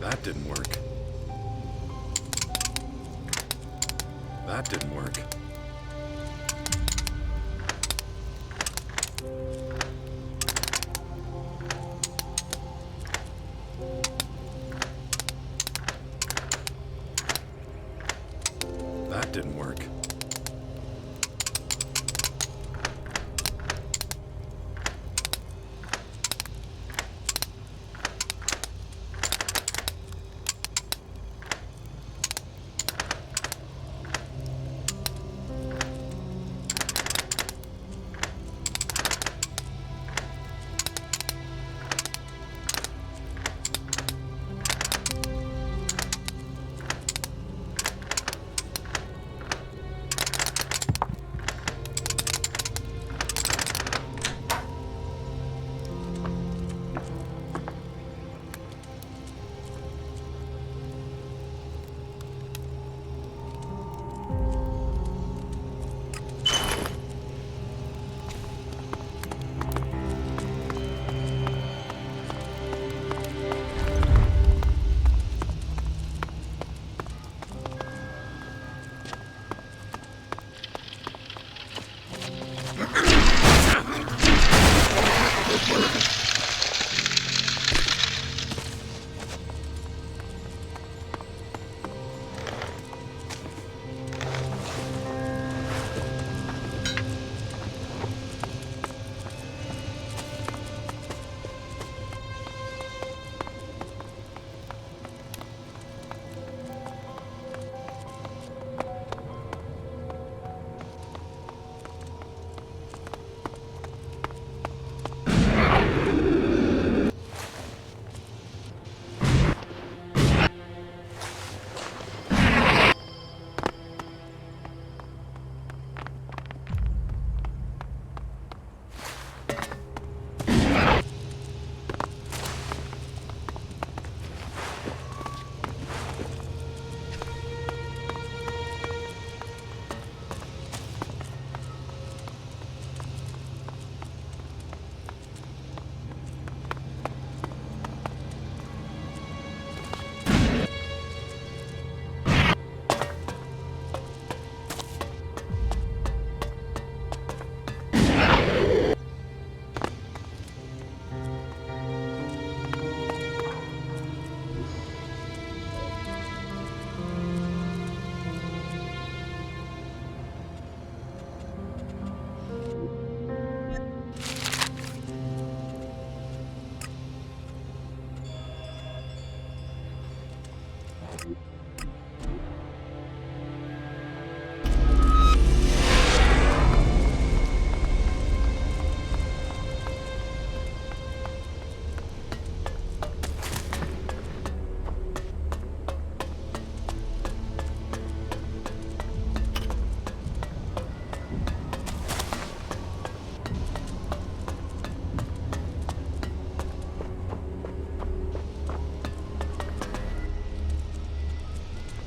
That didn't work. That didn't work. That didn't work.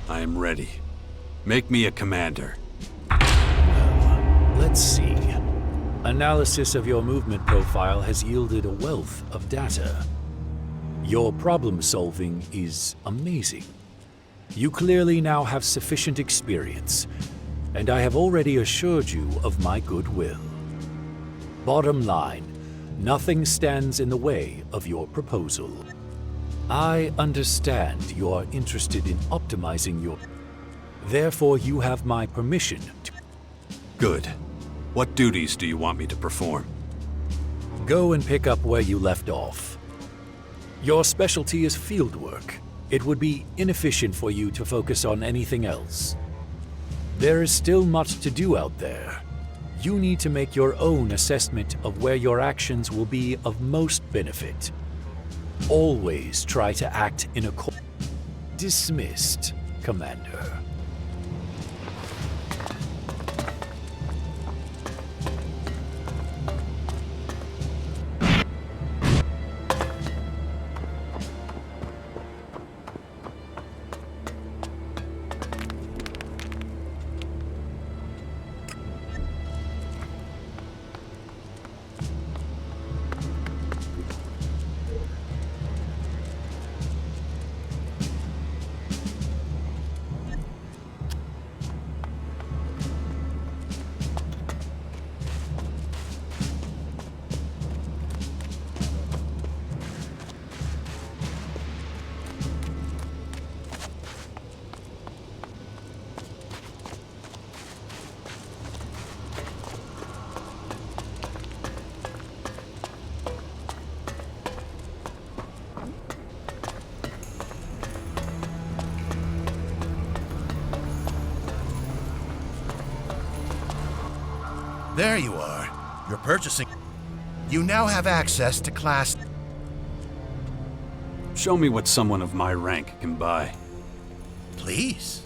I am ready. Make me a commander. Let's see. Analysis of your movement profile has yielded a wealth of data. Your problem solving is amazing. You clearly now have sufficient experience, and I have already assured you of my goodwill. Bottom line, nothing stands in the way of your proposal. I understand you are interested in optimizing your... Therefore, you have my permission to... Good. What duties do you want me to perform? Go and pick up where you left off. Your specialty is fieldwork. It would be inefficient for you to focus on anything else. There is still much to do out there. You need to make your own assessment of where your actions will be of most benefit. Always try to act in accord. Dismissed, Commander. There you are. You're purchasing. You now have access to Class... Show me what someone of my rank can buy. Please.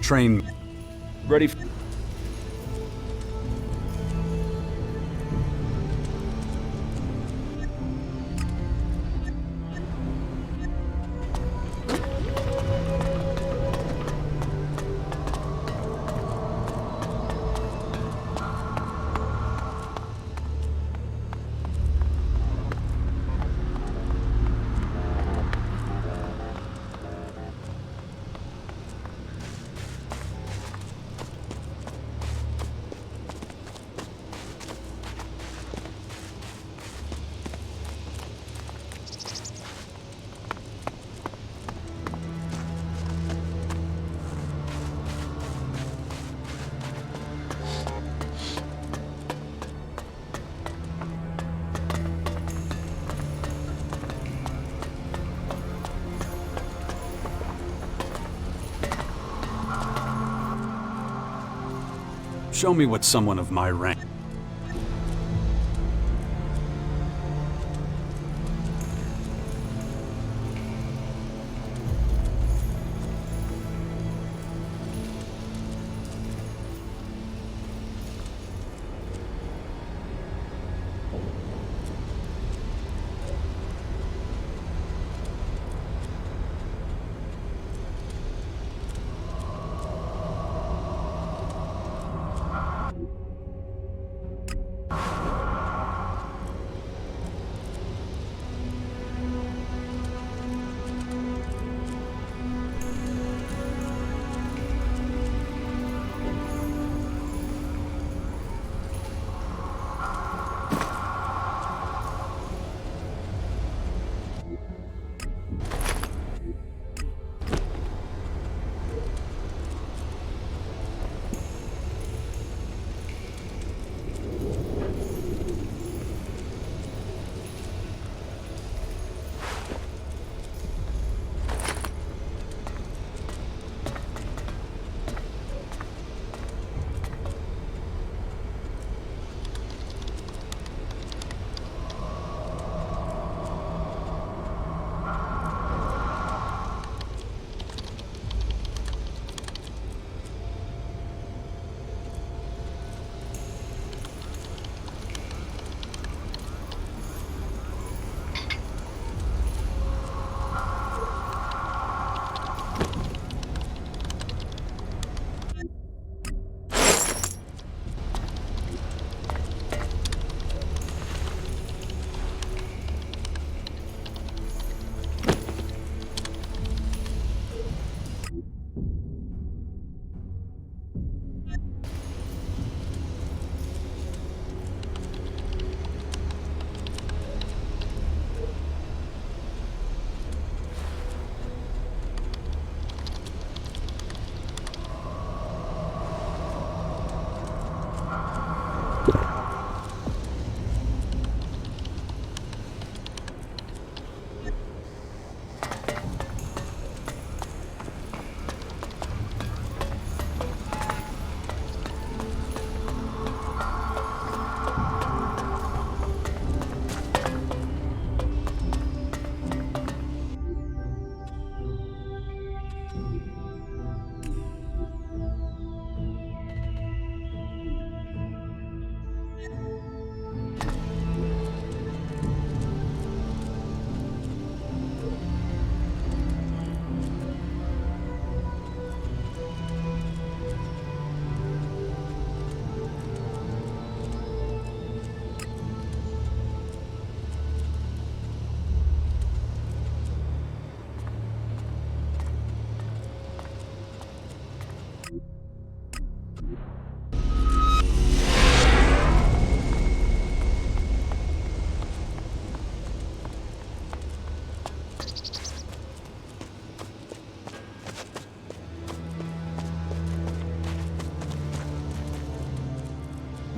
train... Ready Show me what someone of my rank...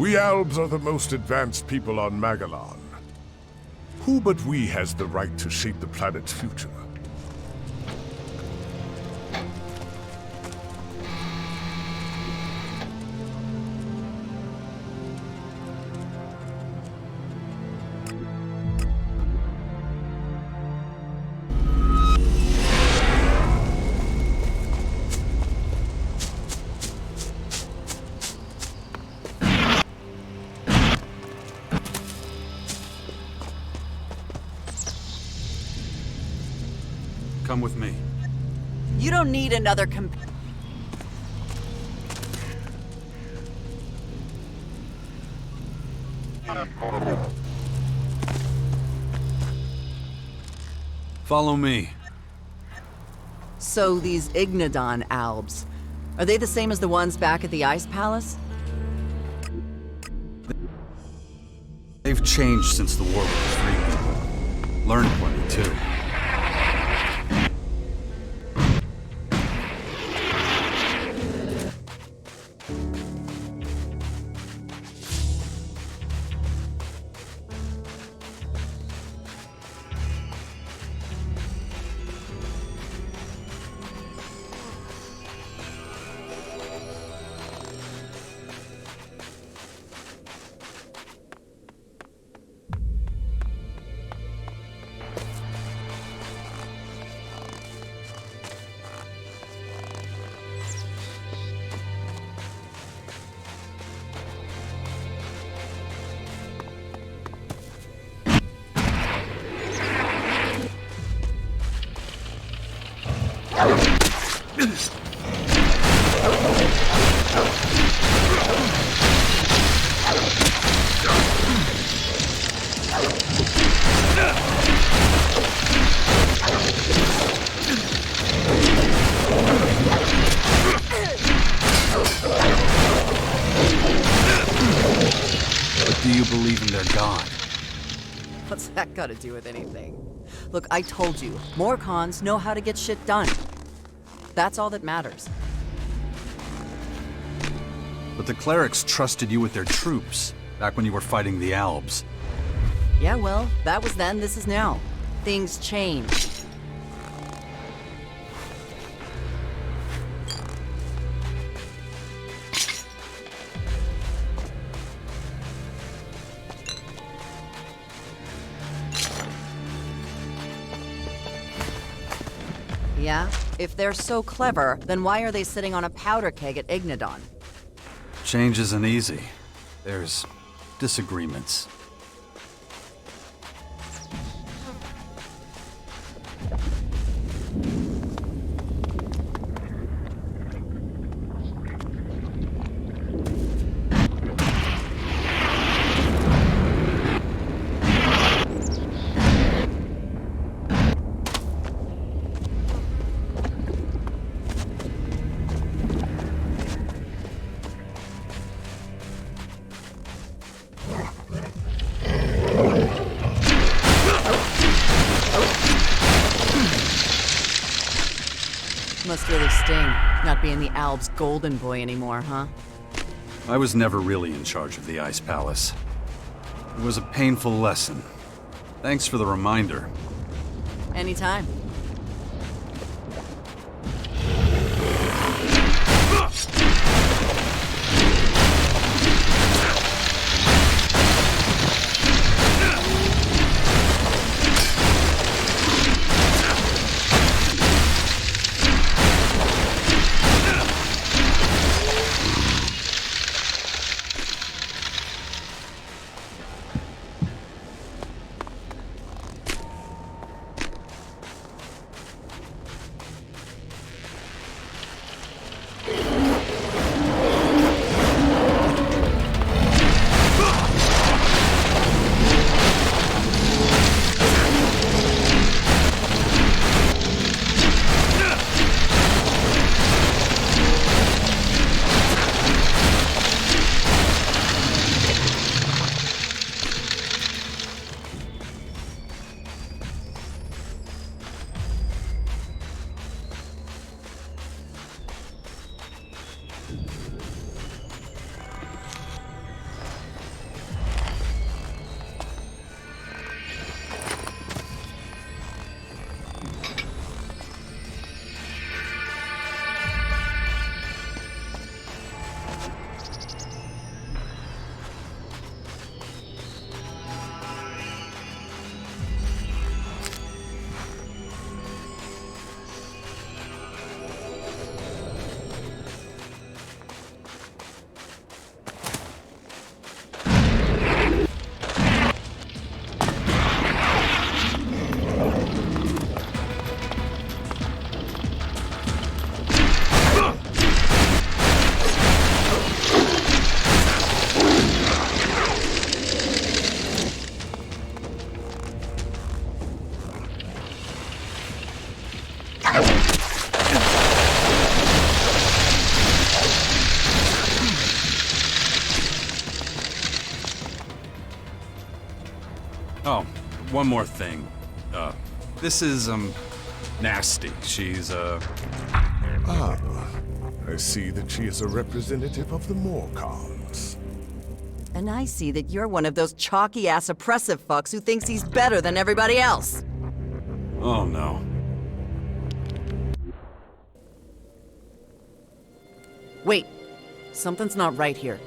We Albs are the most advanced people on Magellan. Who but we has the right to shape the planet's future? Come with me. You don't need another Follow me. So these Ignodon albs, are they the same as the ones back at the Ice Palace? They've changed since the war with the Free People. Learned plenty, too. Do you believe in their god? What's that got to do with anything? Look, I told you, more cons know how to get shit done. That's all that matters. But the clerics trusted you with their troops, back when you were fighting the Albs. Yeah, well, that was then, this is now. Things change. Yeah? If they're so clever, then why are they sitting on a powder keg at Ignodon? Change isn't easy. There's disagreements. Must really sting, not being the Alb's golden boy anymore, huh? I was never really in charge of the Ice Palace. It was a painful lesson. Thanks for the reminder. Anytime. Oh, one more thing. This is, Nasty. She's, Ah, I see that she is a representative of the Morcons. And I see that you're one of those chalky-ass oppressive fucks who thinks he's better than everybody else. Oh no. Wait, something's not right here.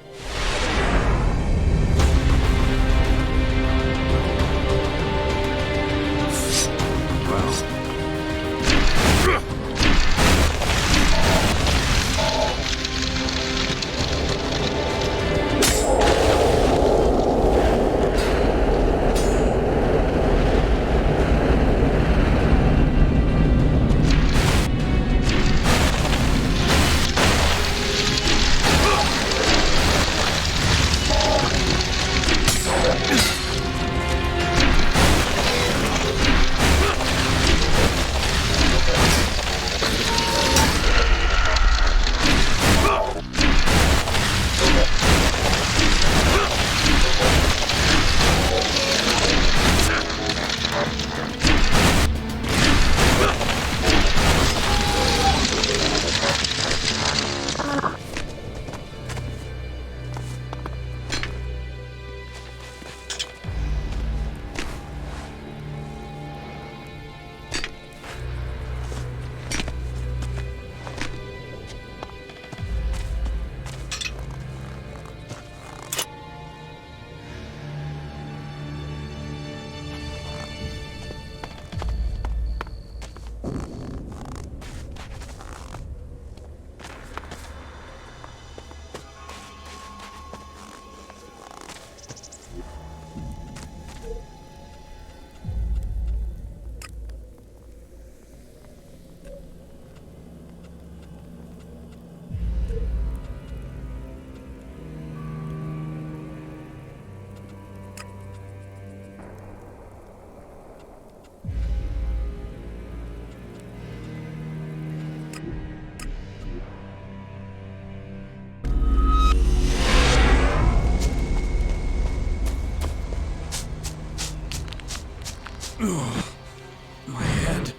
My head.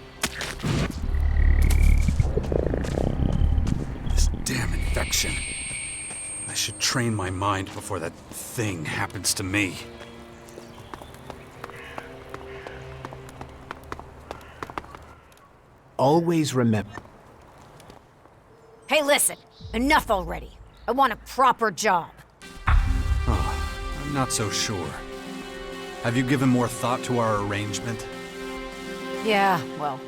This damn infection. I should train my mind before that thing happens to me. Always remember. Hey, listen. Enough already. I want a proper job. Oh, I'm not so sure. Have you given more thought to our arrangement? Yeah, well,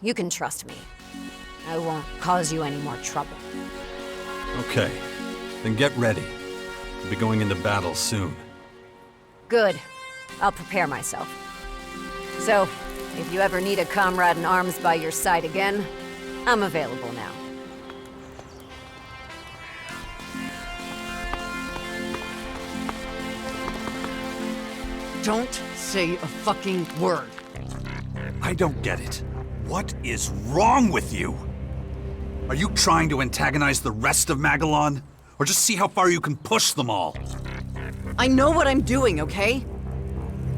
you can trust me. I won't cause you any more trouble. Okay, then get ready. We'll be going into battle soon. Good. I'll prepare myself. So, if you ever need a comrade in arms by your side again, I'm available now. Don't say a fucking word. I don't get it. What is wrong with you? Are you trying to antagonize the rest of Magellan? Or just see how far you can push them all? I know what I'm doing, okay?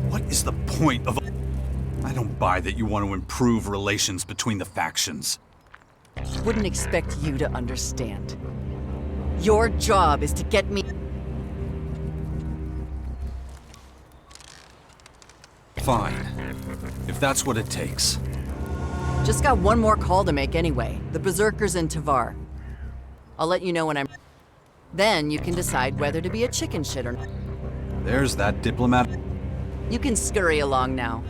What is the point of... I don't buy that you want to improve relations between the factions. Wouldn't expect you to understand. Your job is to get me... Fine. If that's what it takes. Just got one more call to make anyway. The Berserkers in Tavar. I'll let you know when I'm... Then you can decide whether to be a chicken shit or not. There's that diplomat. You can scurry along now.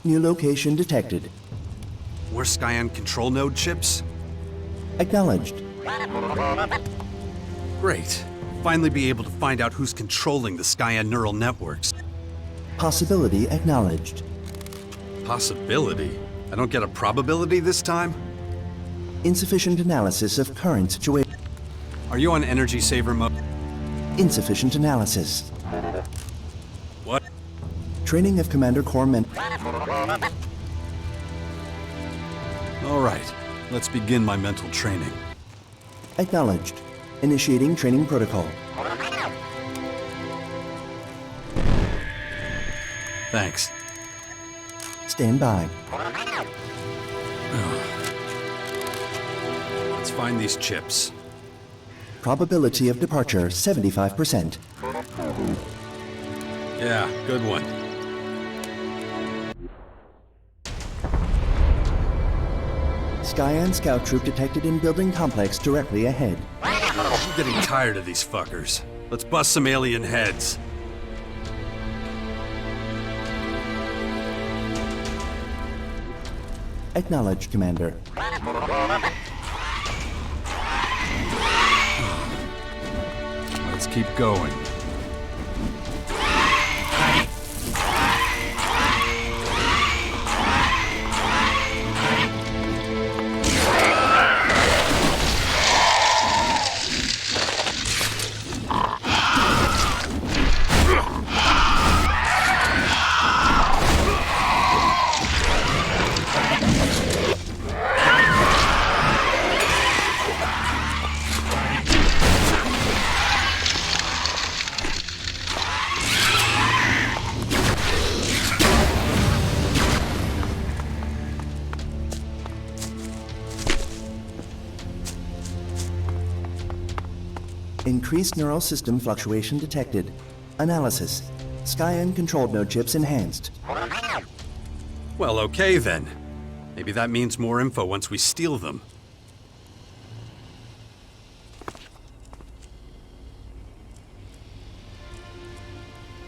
New location detected. We're Skyan control node chips? Acknowledged. Great. Finally be able to find out who's controlling the Skyan neural networks. Possibility acknowledged. Possibility? I don't get a probability this time? Insufficient analysis of current situation. Are you on energy saver mode? Insufficient analysis. What? Training of Commander Corps men. All right, let's begin my mental training. Acknowledged. Initiating training protocol. Thanks. Stand by. Let's find these chips. Probability of departure 75%. Yeah, good one. Skyan scout troop detected in building complex directly ahead. I'm getting tired of these fuckers. Let's bust some alien heads. Acknowledged, Commander. Let's keep going. Increased neural system fluctuation detected. Analysis. Skyan controlled node chips enhanced. Well, okay then. Maybe that means more info once we steal them.